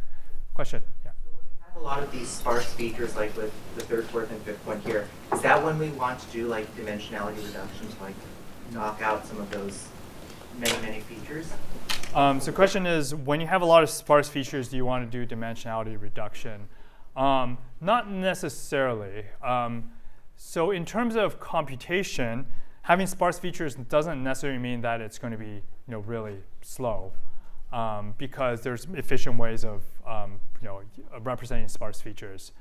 Question? Yeah. So when we have a lot of these sparse features, like with the third, fourth, and fifth one here, is that when we want to do like dimensionality reduction to like knock out some of those many features? So the question is, when you have a lot of sparse features, do you want to do dimensionality reduction? Not necessarily. So in terms of computation, having sparse features doesn't necessarily mean that it's going to be really slow, because there's efficient ways of representing sparse features.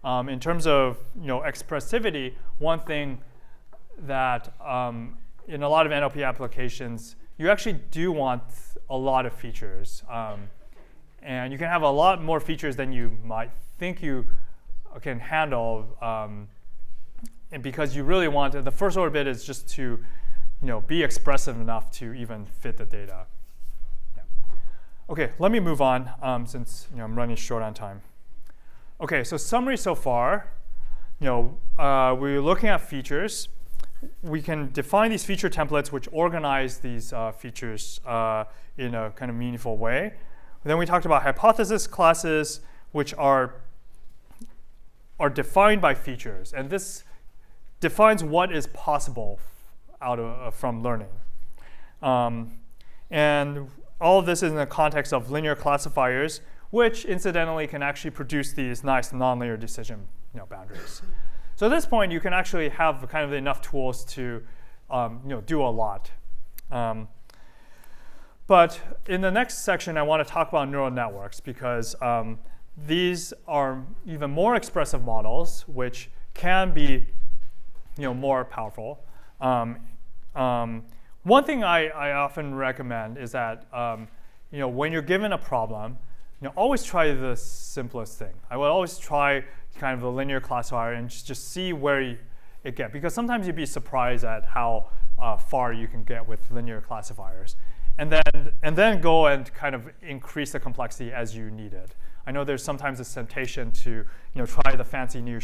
In terms of expressivity, one thing that in a lot of NLP applications, you actually do want a lot of features, and you can have a lot more features than you might think you can handle. And because you really want the first order bit is just to, be expressive enough to even fit the data. Yeah. Okay, let me move on since I'm running short on time. Okay, so summary so far. We're looking at features. We can define these feature templates which organize these features in a kind of meaningful way. Then we talked about hypothesis classes, which are defined by features, and this defines what is possible from learning. And all of this is in the context of linear classifiers, which incidentally can actually produce these nice nonlinear decision boundaries. So at this point, you can actually have kind of enough tools to do a lot. But in the next section, I want to talk about neural networks because these are even more expressive models, which can be more powerful. One thing I often recommend is that when you're given a problem, always try the simplest thing. I would always try kind of the linear classifier and just see where it gets, because sometimes you'd be surprised at how far you can get with linear classifiers, and then go and kind of increase the complexity as you need it. I know there's sometimes this temptation to try the fancy new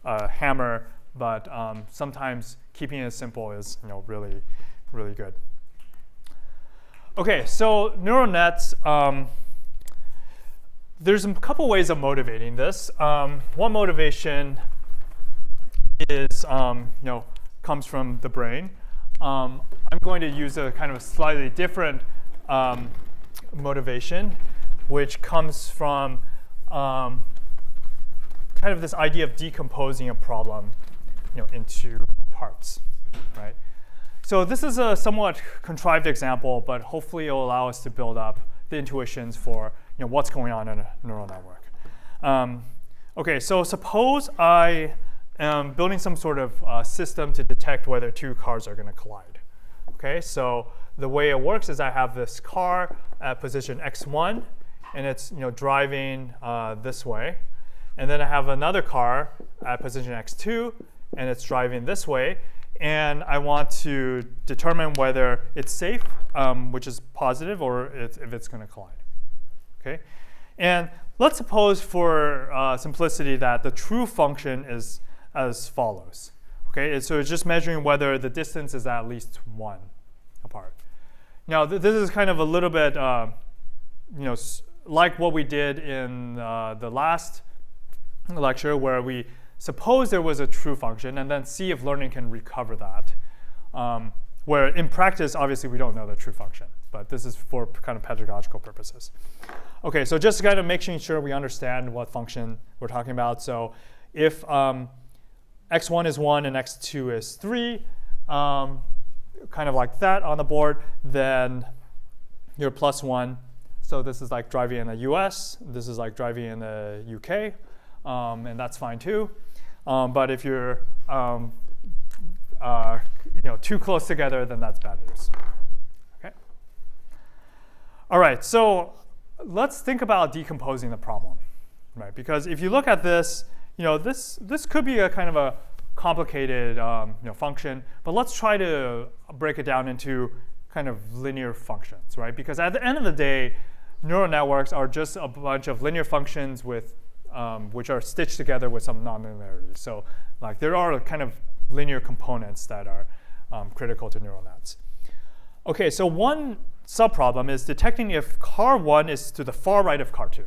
hammer, but sometimes keeping it simple is really, really good. Okay, so neural nets. There's a couple ways of motivating this. One motivation is comes from the brain. I'm going to use a kind of a slightly different motivation, which comes from kind of this idea of decomposing a problem into parts, right? So this is a somewhat contrived example, but hopefully it will allow us to build up the intuitions for what's going on in a neural network. Okay, so suppose I am building some sort of system to detect whether two cars are going to collide. Okay, so the way it works is I have this car at position x1, and it's driving this way, and then I have another car at position x2, and it's driving this way, and I want to determine whether it's safe, which is positive, or if it's going to collide. Okay, and let's suppose for simplicity that the true function is as follows. Okay, so it's just measuring whether the distance is at least 1 apart. Now this is kind of a little bit like what we did in the last lecture, where we suppose there was a true function and then see if learning can recover that. Where in practice, obviously, we don't know the true function, but this is for kind of pedagogical purposes. Okay, so just kind of making sure we understand what function we're talking about. So if x1 is 1 and x2 is 3, kind of like that on the board, then you're plus 1. So this is like driving in the US. This is like driving in the UK. And that's fine too. But if you're too close together, then that's bad news. Okay. All right. So let's think about decomposing the problem, right? Because if you look at this, this could be a kind of a complicated function. But let's try to break it down into kind of linear functions, right? Because at the end of the day, neural networks are just a bunch of linear functions with which are stitched together with some non-linearity. So like there are kind of linear components that are critical to neural nets. Okay, so one subproblem is detecting if car 1 is to the far right of car 2.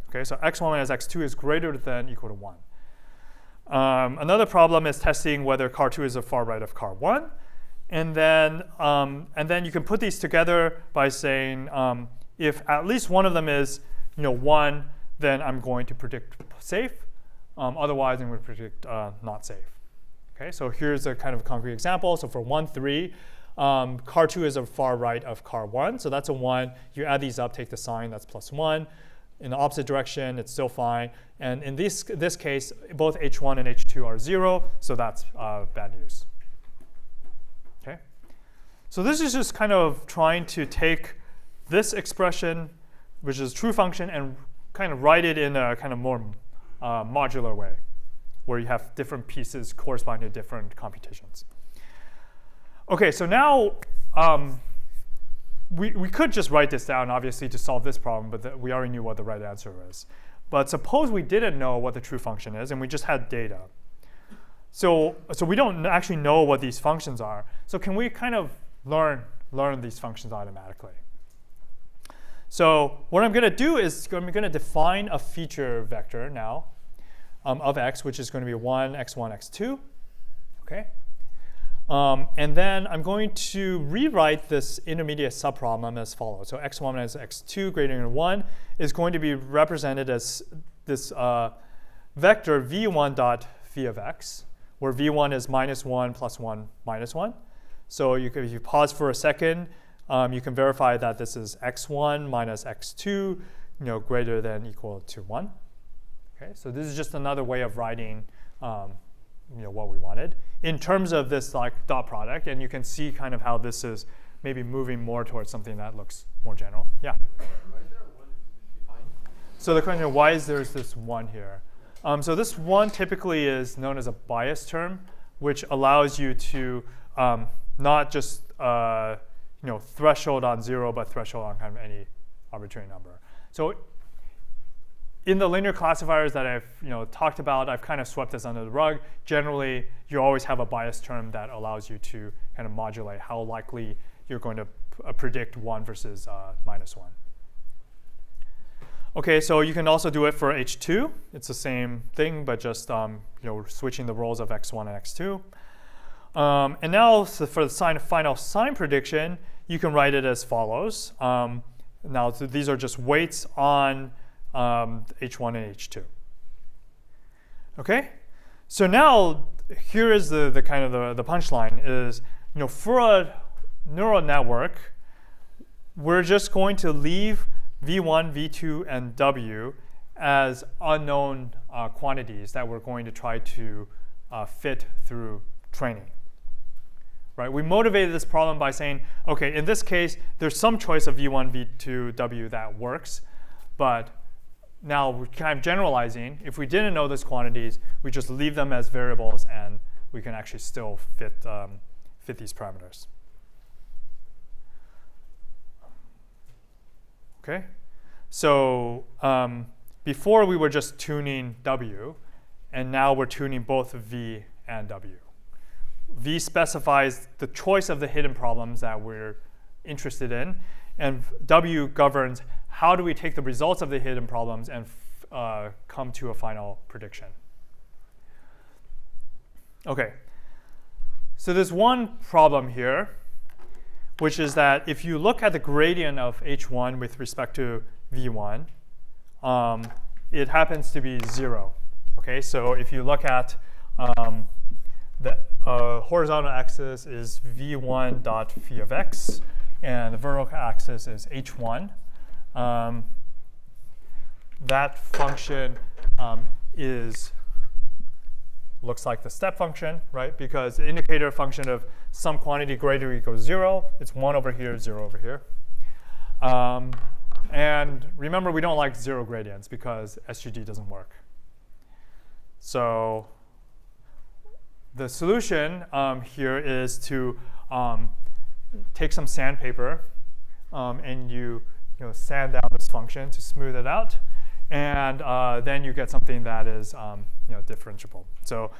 Okay, so x1 minus x2 is greater than equal to 1. Another problem is testing whether car 2 is the far right of car 1. And then you can put these together by saying if at least one of them is 1, then I'm going to predict safe. Otherwise, I'm going to predict not safe. Okay, so here's a kind of concrete example. So for 1, 3, car 2 is a far right of car 1. So that's a 1. You add these up, take the sign, that's plus 1. In the opposite direction, it's still fine. And in this case, both h1 and h2 are 0. So that's bad news. Okay, so this is just kind of trying to take this expression, which is true function, and kind of write it in a kind of more modular way, where you have different pieces corresponding to different computations. Okay, so now we could just write this down, obviously, to solve this problem, but we already knew what the right answer is. But suppose we didn't know what the true function is, and we just had data. So we don't actually know what these functions are. So can we kind of learn these functions automatically? So what I'm going to do is I'm going to define a feature vector now of x, which is going to be 1, x1, x2. Okay. And then I'm going to rewrite this intermediate subproblem as follows. So x1 minus x2 greater than 1 is going to be represented as this vector v1 dot v of x, where v1 is minus 1 plus 1 minus 1. So if you pause for a second, you can verify that this is x1 minus x2 greater than equal to 1. Okay, so this is just another way of writing what we wanted in terms of this dot product, and you can see kind of how this is maybe moving more towards something that looks more general. Yeah. Why is there a 1 defined? So the question, why is there's this 1 here? So this 1 typically is known as a bias term, which allows you to not just threshold on 0, but threshold on kind of any arbitrary number. So in the linear classifiers that I've talked about, I've kind of swept this under the rug. Generally, you always have a bias term that allows you to kind of modulate how likely you're going to predict 1 versus minus 1. Okay, so you can also do it for H2. It's the same thing, but just switching the roles of x1 and x2. And now for the final sign prediction, you can write it as follows. Now these are just weights on H1 and H2. Okay, so now here is the kind of the punchline is for a neural network, we're just going to leave v1, v2, and w as unknown quantities that we're going to try to fit through training. Right? We motivated this problem by saying, okay, in this case, there's some choice of v1, v2, w that works, but now we're kind of generalizing. If we didn't know these quantities, we just leave them as variables, and we can actually still fit these parameters. Okay, so before we were just tuning w, and now we're tuning both v and w. V specifies the choice of the hidden problems that we're interested in, and w governs how do we take the results of the hidden problems and come to a final prediction. Okay, so there's one problem here, which is that if you look at the gradient of h1 with respect to v1, it happens to be 0. Okay, so if you look at the horizontal axis is v1 dot phi of x, and the vertical axis is h1. That function looks like the step function, right? Because the indicator function of some quantity greater or equals 0, it's 1 over here, 0 over here. And remember, we don't like 0 gradients because SGD doesn't work. So the solution here is to take some sandpaper and you sand down this function to smooth it out, and then you get something that is differentiable. So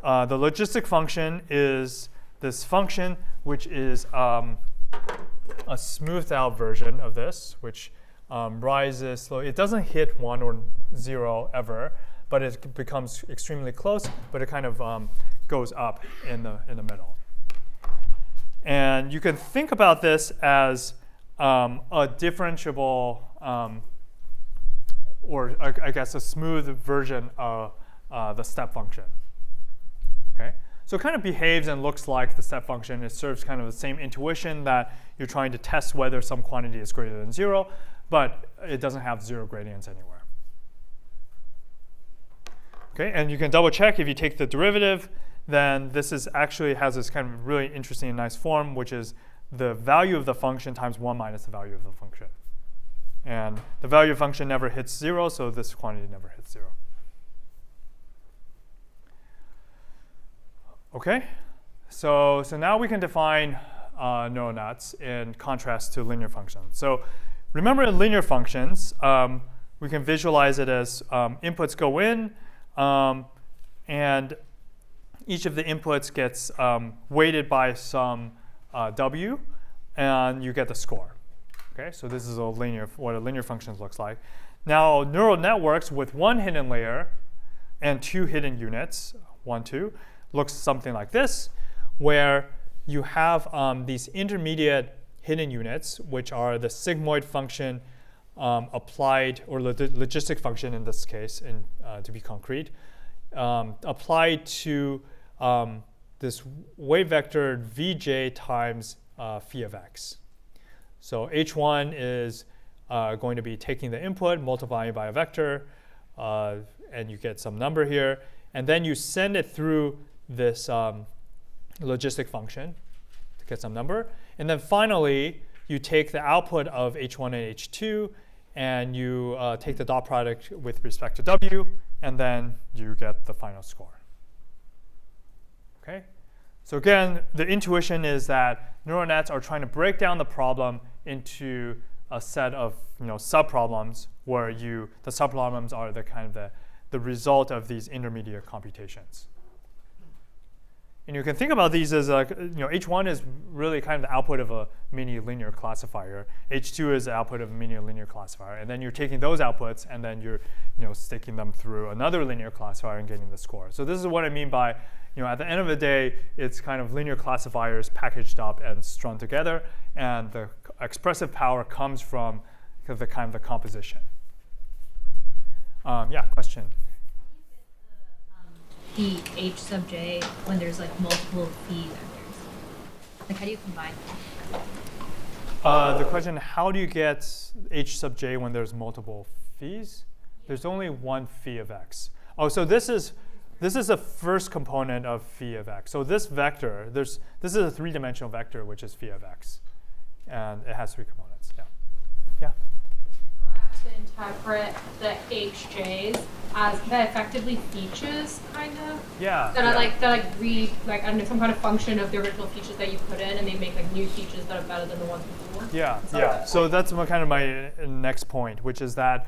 the logistic function is this function, which is a smoothed out version of this, which rises slowly. It doesn't hit 1 or 0 ever, but it becomes extremely close, but it kind of goes up in the middle. And you can think about this as a differentiable, or I guess a smooth version of the step function. Okay, so it kind of behaves and looks like the step function. It serves kind of the same intuition that you're trying to test whether some quantity is greater than 0, but it doesn't have 0 gradients anywhere. Okay, and you can double check if you take the derivative, then this is actually has this kind of really interesting and nice form, which is the value of the function times 1 minus the value of the function. And the value of the function never hits 0, so this quantity never hits 0. Okay, so now we can define neural nets in contrast to linear functions. So remember, in linear functions, we can visualize it as inputs go in, and each of the inputs gets weighted by some w, and you get the score. Okay, so this is what a linear function looks like. Now, neural networks with one hidden layer and 2 hidden units, 1, 2, looks something like this, where you have these intermediate hidden units, which are the sigmoid function applied, or logistic function in this case, to be concrete, applied to this wave vector Vj times phi of x. So h1 is going to be taking the input, multiplying by a vector, and you get some number here. And then you send it through this logistic function to get some number. And then finally, you take the output of h1 and h2, and you take the dot product with respect to w, and then you get the final score. Okay? So again, the intuition is that neural nets are trying to break down the problem into a set of subproblems where the subproblems are the kind of the result of these intermediate computations. And you can think about these as h1 is really kind of the output of a mini linear classifier. H2 is the output of a mini linear classifier, and then you're taking those outputs and then you're sticking them through another linear classifier and getting the score. So this is what I mean by at the end of the day, it's kind of linear classifiers packaged up and strung together, and the expressive power comes from the kind of the composition. Yeah, question. The h sub j when there's like multiple phi vectors? Like how do you combine them? The question, how do you get h sub j when there's multiple phis? There's only one phi of x. Oh, so this is the first component of phi of x. So this vector, this is a three-dimensional vector, which is phi of x. And it has three components. Yeah. Yeah. To interpret the HJs as they're effectively features, kind of. Yeah. That are under some kind of function of the original features that you put in, and they make like new features that are better than the ones before. Yeah. Yeah. So that's kind of my next point, which is that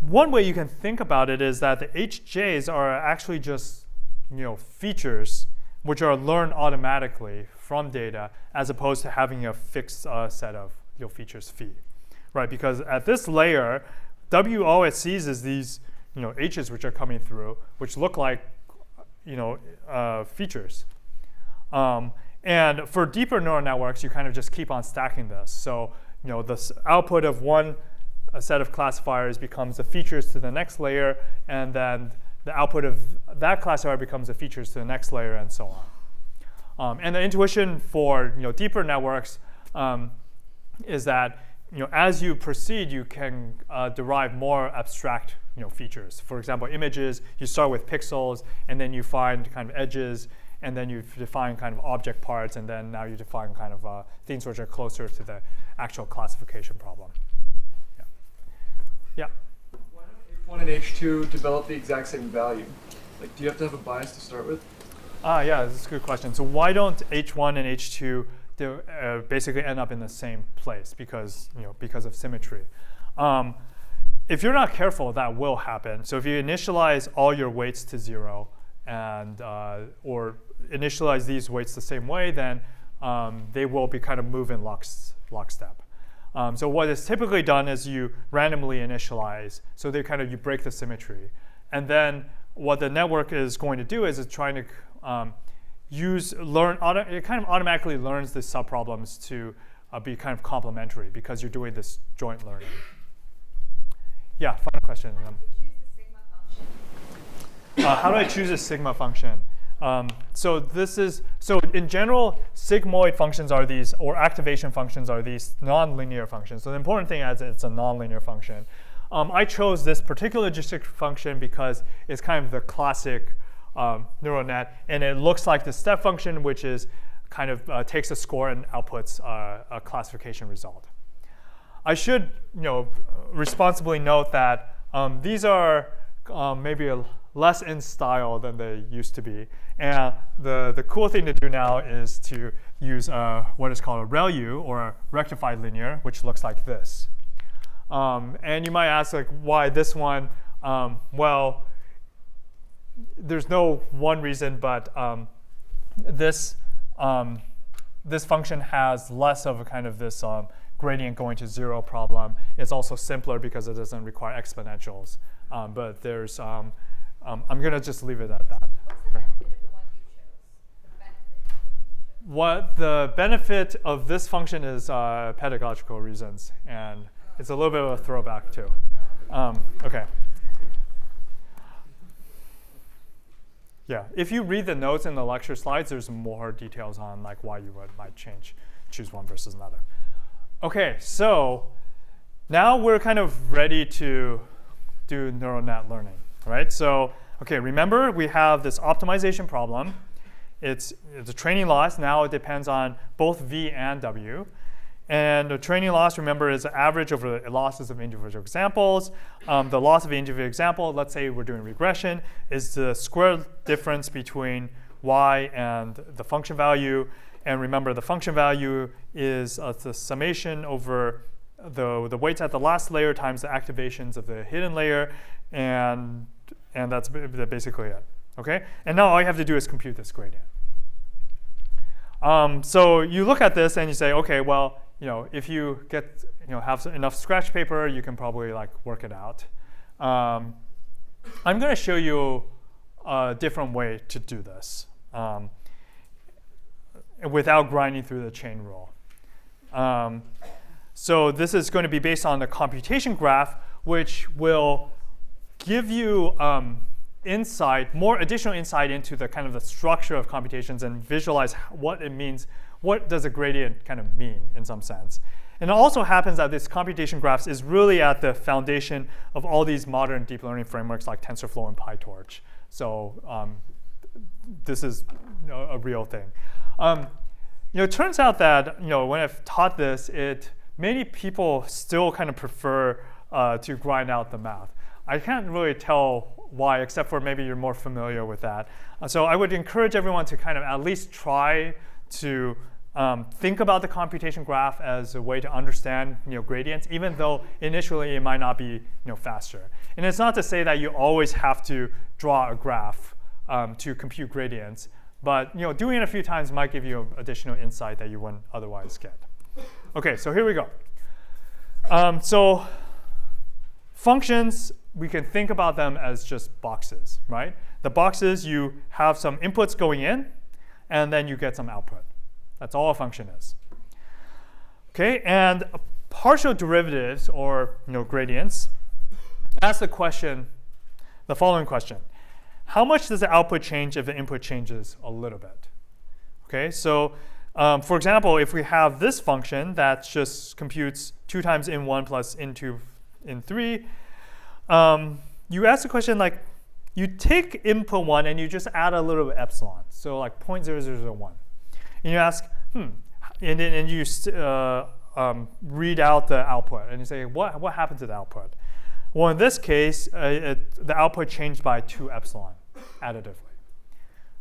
one way you can think about it is that the HJs are actually just features which are learned automatically from data, as opposed to having a fixed set of features phi. Right, because at this layer, W always sees is these, H's which are coming through, which look like, features. And for deeper neural networks, you kind of just keep on stacking this. So, the output of one set of classifiers becomes the features to the next layer, and then the output of that classifier becomes the features to the next layer, and so on. And the intuition for deeper networks is that as you proceed, you can derive more abstract features. For example, images, you start with pixels, and then you find kind of edges, and then you define kind of object parts, and then now you define kind of things which are closer to the actual classification problem. Yeah. Yeah. Why don't H1 and H2 develop the exact same value? Like, do you have to have a bias to start with? Yeah, that's a good question. So why don't H1 and H2 basically end up in the same place because of symmetry? If you're not careful, that will happen. So if you initialize all your weights to 0 and or initialize these weights the same way, then they will be kind of move in lockstep. So what is typically done is you randomly initialize, so you break the symmetry, and then what the network is going to do is it's trying to it kind of automatically learns the subproblems to be kind of complementary because you're doing this joint learning. Yeah, final question. How do I choose a sigma function? So in general, sigmoid functions are these, or activation functions are these non-linear functions. So the important thing is it's a non-linear function. I chose this particular logistic function because it's kind of the classic neural net, and it looks like the step function, which is kind of takes a score and outputs a classification result. I should responsibly note that these are maybe less in style than they used to be, and the cool thing to do now is to use what is called a ReLU, or a rectified linear, which looks like this. And you might ask, like, why this one? Well, there's no one reason, but this function has less of a kind of this gradient going to 0 problem. It's also simpler because it doesn't require exponentials. But there's, I'm going to just leave it at that. What's the benefit of the one you chose? what the benefit of this function is pedagogical reasons, and it's a little bit of a throwback too. Okay. Yeah, if you read the notes in the lecture slides, there's more details on like why you might choose one versus another. Okay, so now we're kind of ready to do neural net learning, right? So, okay, remember we have this optimization problem. It's a training loss. Now it depends on both V and W. And the training loss, remember, is the average over the losses of individual examples. The loss of individual example, let's say we're doing regression, is the square difference between y and the function value. And remember, the function value is the summation over the weights at the last layer times the activations of the hidden layer. And that's basically it. Okay? And now all you have to do is compute this gradient. So you look at this and you say, okay, well, if you have enough scratch paper, you can probably like work it out. I'm going to show you a different way to do this without grinding through the chain rule. So this is going to be based on the computation graph, which will give you more additional insight into the kind of the structure of computations and visualize what it means. What does a gradient kind of mean in some sense? And it also happens that this computation graphs is really at the foundation of all these modern deep learning frameworks like TensorFlow and PyTorch. So this is a real thing. It turns out that when I've taught this, many people still kind of prefer to grind out the math. I can't really tell why, except for maybe you're more familiar with that. So I would encourage everyone to kind of at least try to think about the computation graph as a way to understand gradients, even though initially it might not be faster. And it's not to say that you always have to draw a graph to compute gradients, but doing it a few times might give you additional insight that you wouldn't otherwise get. Okay, so here we go. So functions, we can think about them as just boxes, right? The boxes, you have some inputs going in, and then you get some output. That's all a function is. Okay, and partial derivatives, or gradients, ask the following question. How much does the output change if the input changes a little bit? Okay, so for example, if we have this function that just computes 2 times in1 plus in2 in3, you ask the question like, you take input 1 and you just add a little bit epsilon, so like 0.0001. And you ask, and you read out the output, and you say, what happened to the output? Well, in this case, the output changed by 2 epsilon additively.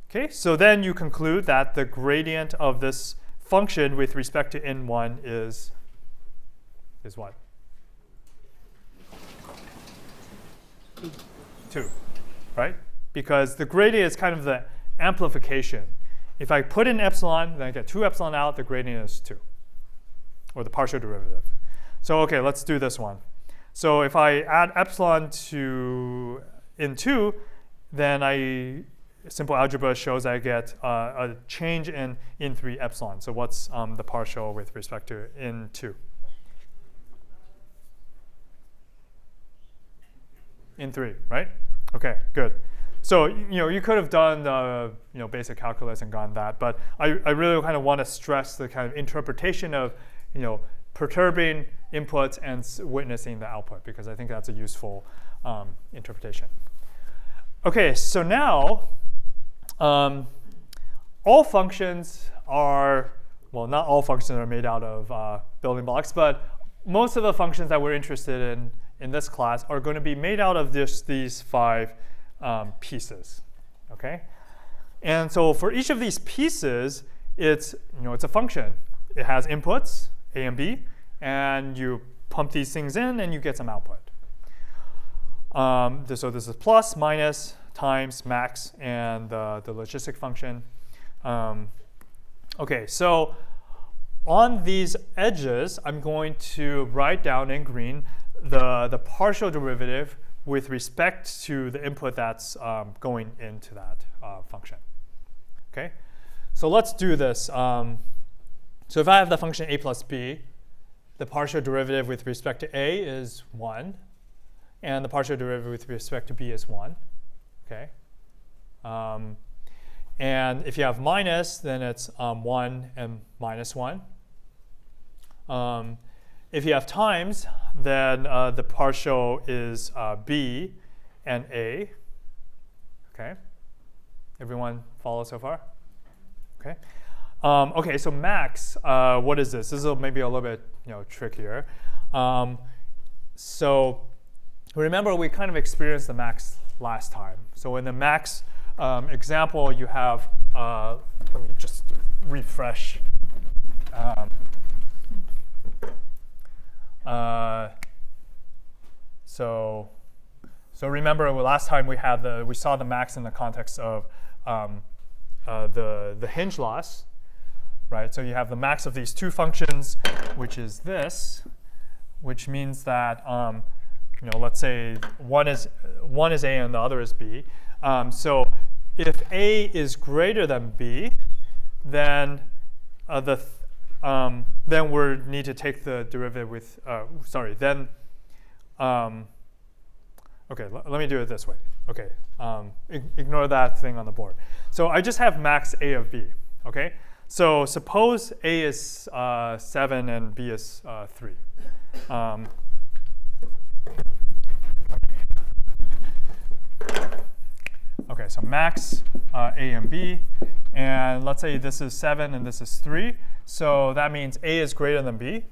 Okay, so then you conclude that the gradient of this function with respect to n1 is what? 2, right? Because the gradient is kind of the amplification. If I put in epsilon, then I get 2 epsilon out, the gradient is 2, or the partial derivative. So okay, let's do this one. So if I add epsilon to in2, then simple algebra shows I get a change in 3 epsilon. So what's the partial with respect to in2? In 3, right? Okay, good. So you could have done the basic calculus and gotten that, but I really kind of want to stress the kind of interpretation of perturbing inputs and witnessing the output, because I think that's a useful interpretation. Okay, so now all functions are, well, not all functions are made out of building blocks, but most of the functions that we're interested in this class are going to be made out of these 5 pieces, okay? And so for each of these pieces, it's a function. It has inputs, A and B, and you pump these things in and you get some output. So this is plus, minus, times, max, and the logistic function. Okay, so on these edges, I'm going to write down in green the partial derivative with respect to the input that's going into that function. Okay, So let's do this. So if I have the function a plus b, the partial derivative with respect to a is 1, and the partial derivative with respect to b is 1. Okay. And if you have minus, then it's 1 and minus 1. If you have times, then the partial is b and a. Okay. Everyone follow so far? Okay. Okay, so max, what is this? This is maybe a little bit trickier. So remember, we kind of experienced the max last time. So in the max example, you have, let me just refresh. So remember, last time we saw the max in the context of the hinge loss, right? So you have the max of these two functions, which is this, which means that let's say one is a and the other is b. So if a is greater than b, then then we need to take the derivative with okay, let me do it this way. Okay, ignore that thing on the board. So I just have max a of b. Okay, so suppose a is 7 and b is 3. Okay, so max a and b, and let's say this is 7 and this is 3. So that means a is greater than b.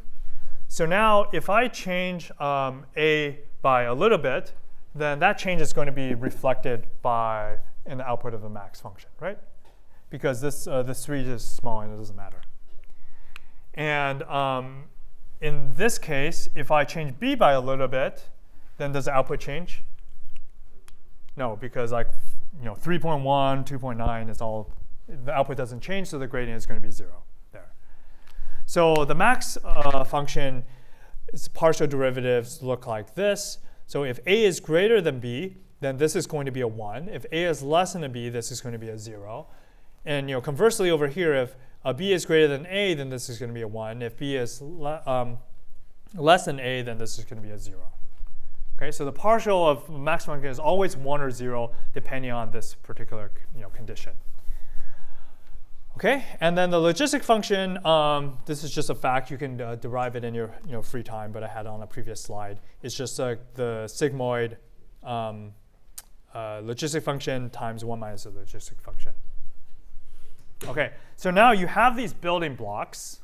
So now if I change a by a little bit, then that change is going to be reflected in the output of the max function, right? Because this 3 is small and it doesn't matter. And in this case, if I change b by a little bit, then does the output change? No, because 3.1, 2.9 is all, the output doesn't change, so the gradient is going to be 0 there. So the max function, its partial derivatives look like this. So if a is greater than b, then this is going to be a 1. If a is less than a b, this is going to be a 0. And conversely over here, if b is greater than a, then this is going to be a 1. If b is less than a, then this is going to be a 0. Okay, so the partial of max function is always 1 or 0, depending on this particular condition. Okay, and then the logistic function, this is just a fact. You can derive it in your free time, but I had it on a previous slide. It's just the sigmoid logistic function times 1 minus the logistic function. Okay, so now you have these building blocks.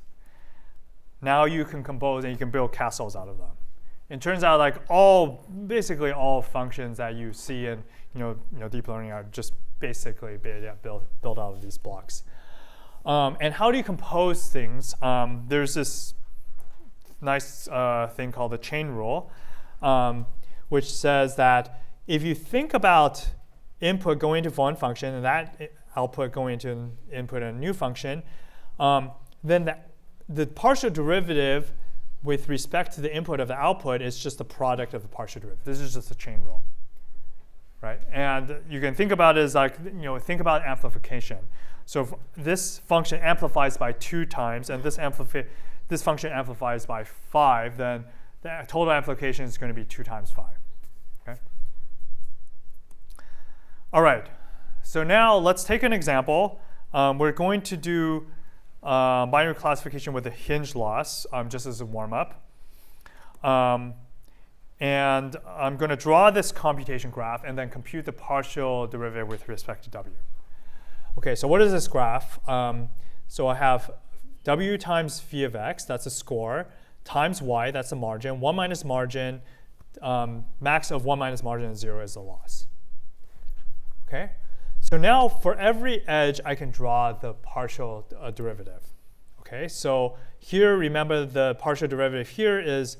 Now you can compose and you can build castles out of them. It turns out basically all functions that you see in deep learning are just basically built out of these blocks. And how do you compose things? There's this nice thing called the chain rule, which says that if you think about input going into one function and that output going into an input in a new function, then the partial derivative with respect to the input of the output is just the product of the partial derivative. This is just a chain rule, right? And you can think about it as think about amplification. So if this function amplifies by 2 times and this function amplifies by 5, then the total amplification is going to be 2 times 5. Okay. All right. So now let's take an example. We're going to do binary classification with a hinge loss, just as a warm-up. And I'm going to draw this computation graph and then compute the partial derivative with respect to w. Okay, so what is this graph? So I have w times v of x, that's a score, times y, that's a margin. 1 minus margin, max of 1 minus margin of 0 is the loss. Okay, so now for every edge, I can draw the partial derivative. Okay, so here, remember the partial derivative here is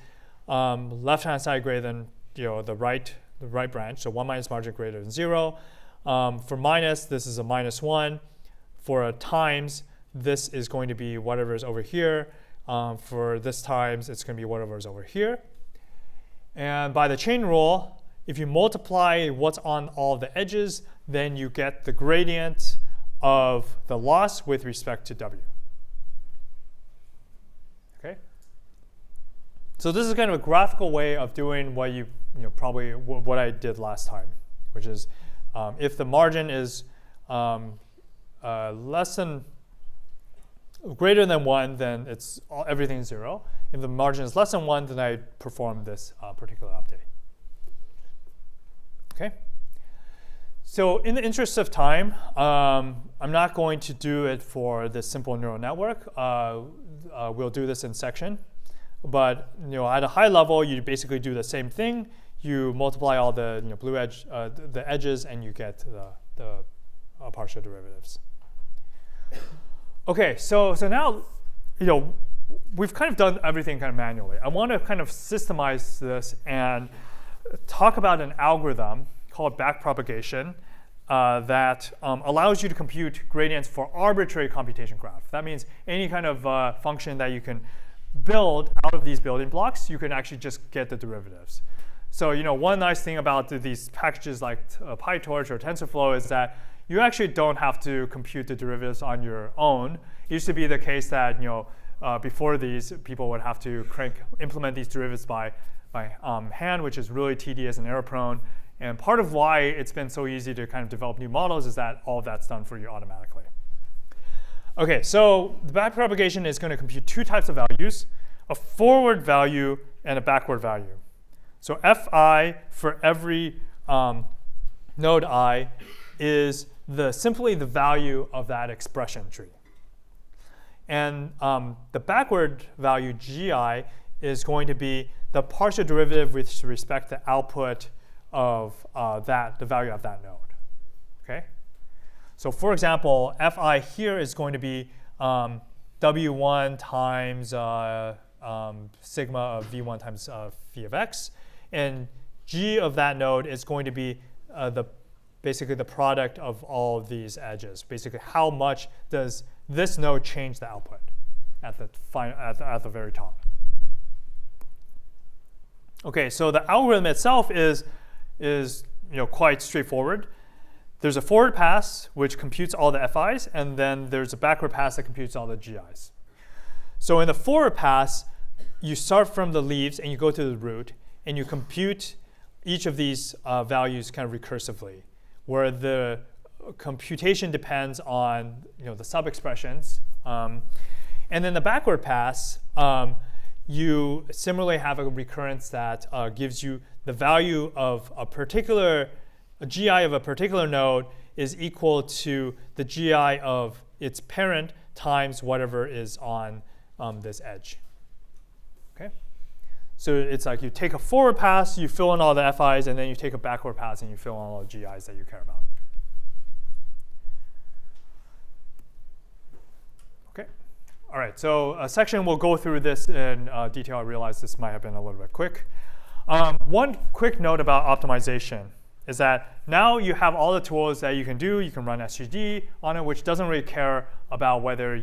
left-hand side greater than the right branch, so 1 minus margin greater than 0. For minus, this is a minus 1. For a times, this is going to be whatever is over here. For this times, it's going to be whatever is over here. And by the chain rule, if you multiply what's on all the edges, then you get the gradient of the loss with respect to W. Okay? So this is kind of a graphical way of doing what probably what I did last time, which is if the margin is greater than 1, then everything's 0. If the margin is less than 1, then I perform this particular update. Okay? So in the interest of time, I'm not going to do it for this simple neural network. We'll do this in section. But at a high level, you basically do the same thing. You multiply all the blue edge, the edges, and you get the partial derivatives. Okay, so now we've kind of done everything kind of manually. I want to kind of systemize this and talk about an algorithm called backpropagation that allows you to compute gradients for arbitrary computation graph. That means any kind of function that you can build out of these building blocks, you can actually just get the derivatives. So one nice thing about these packages like PyTorch or TensorFlow is that you actually don't have to compute the derivatives on your own. It used to be the case that before these, people would have to implement these derivatives by hand, which is really tedious and error-prone. And part of why it's been so easy to kind of develop new models is that all of that's done for you automatically. Okay, so the backpropagation is going to compute two types of values, a forward value and a backward value. So fi for every node I is simply the value of that expression tree. And the backward value gi is going to be the partial derivative with respect to the output of the value of that node. Okay? So for example, fi here is going to be w1 times sigma of v1 times phi of x. And g of that node is going to be basically the product of all of these edges. Basically, how much does this node change the output at the very top? Okay, so the algorithm itself is quite straightforward. There's a forward pass which computes all the FIs, and then there's a backward pass that computes all the GIs. So in the forward pass, you start from the leaves and you go to the root, and you compute each of these values kind of recursively, where the computation depends on the sub-expressions. And then the backward pass, you similarly have a recurrence that gives you the value of a GI of a particular node is equal to the GI of its parent times whatever is on this edge. Okay? So it's like you take a forward pass, you fill in all the FIs, and then you take a backward pass and you fill in all the GIs that you care about. Okay. All right, so a section will go through this in detail. I realize this might have been a little bit quick. One quick note about optimization is that now you have all the tools that you can do. You can run SGD on it, which doesn't really care about whether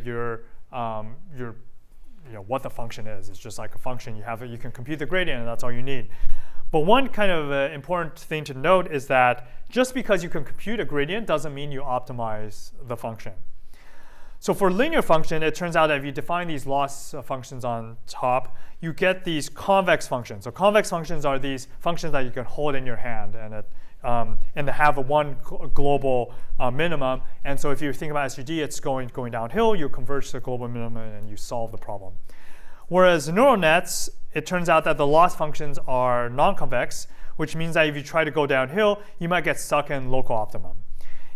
what the function is. It's just like a function. You can compute the gradient, and that's all you need. But one kind of important thing to note is that just because you can compute a gradient doesn't mean you optimize the function. So for linear function, it turns out that if you define these loss functions on top, you get these convex functions. So convex functions are these functions that you can hold in your hand, and they have one global minimum. And so if you think about SGD, it's going downhill. You converge to the global minimum, and you solve the problem. Whereas neural nets, it turns out that the loss functions are non-convex, which means that if you try to go downhill, you might get stuck in local optimum.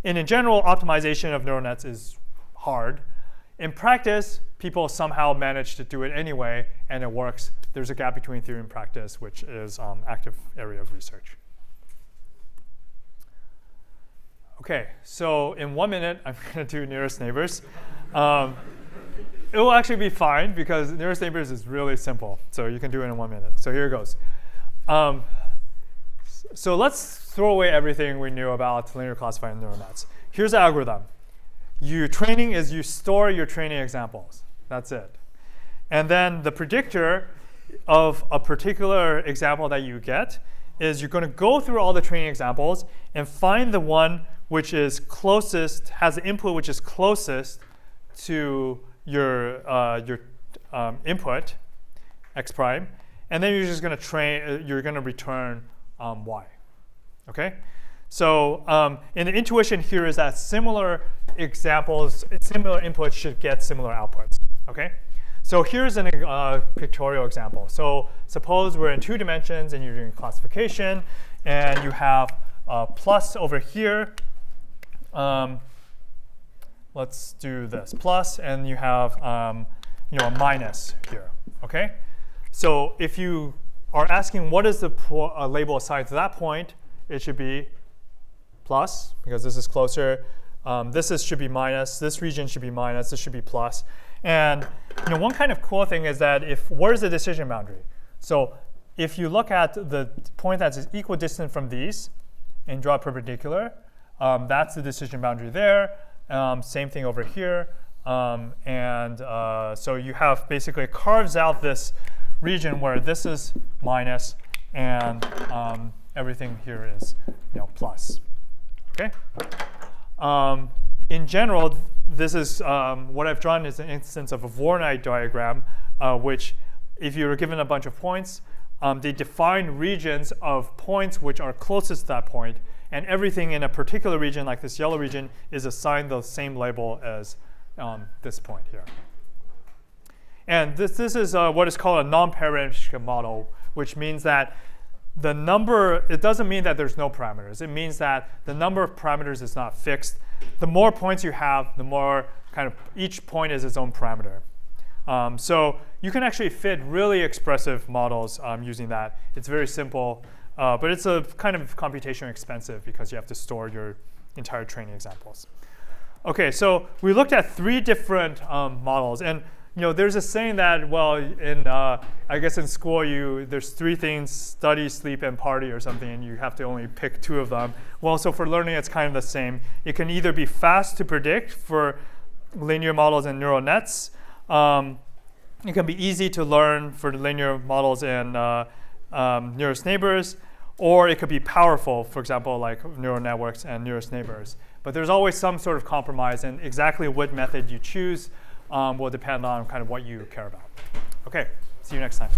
And in general, optimization of neural nets is hard. In practice, people somehow manage to do it anyway, and it works. There's a gap between theory and practice, which is active area of research. Okay, so in 1 minute, I'm going to do nearest neighbors. It will actually be fine because nearest neighbors is really simple. So you can do it in 1 minute. So here it goes. So let's throw away everything we knew about linear classified neural nets. Here's the algorithm. Training is you store your training examples. That's it. And then the predictor of a particular example that you get is you're going to go through all the training examples and find the one which is closest, has the input which is closest to your input, x prime, and then you're just going to train. You're going to return y. Okay. So in the intuition here is that similar examples, similar inputs should get similar outputs. Okay. So here's a pictorial example. So suppose we're in 2 dimensions and you're doing classification, and you have plus over here. Let's do this plus, and you have a minus here. Okay. So if you are asking what is the label assigned to that point, it should be plus, because this is closer. Should be minus. This region should be minus. This should be plus. And one kind of cool thing is that where's the decision boundary? So if you look at the point that's equidistant from these and draw a perpendicular, that's the decision boundary there. Same thing over here. So you have basically carves out this region where this is minus and everything here is plus. Okay. In general, this is what I've drawn is an instance of a Voronoi diagram, which, if you were given a bunch of points, they define regions of points which are closest to that point, and everything in a particular region, like this yellow region, is assigned the same label as this point here. And this is what is called a non-parametric model, which means that the number, it doesn't mean that there's no parameters. It means that the number of parameters is not fixed. The more points you have, the more kind of each point is its own parameter. So you can actually fit really expressive models using that. It's very simple, but it's a kind of computationally expensive because you have to store your entire training examples. Okay, so we looked at 3 different models, and there's a saying that, well, I guess in school there's 3 things: study, sleep, and party, or something, and you have to only pick 2 of them. Well, so for learning, it's kind of the same. It can either be fast to predict for linear models and neural nets. It can be easy to learn for the linear models and nearest neighbors, or it could be powerful, for example, like neural networks and nearest neighbors. But there's always some sort of compromise, and exactly what method you choose will depend on kind of what you care about. Okay, see you next time.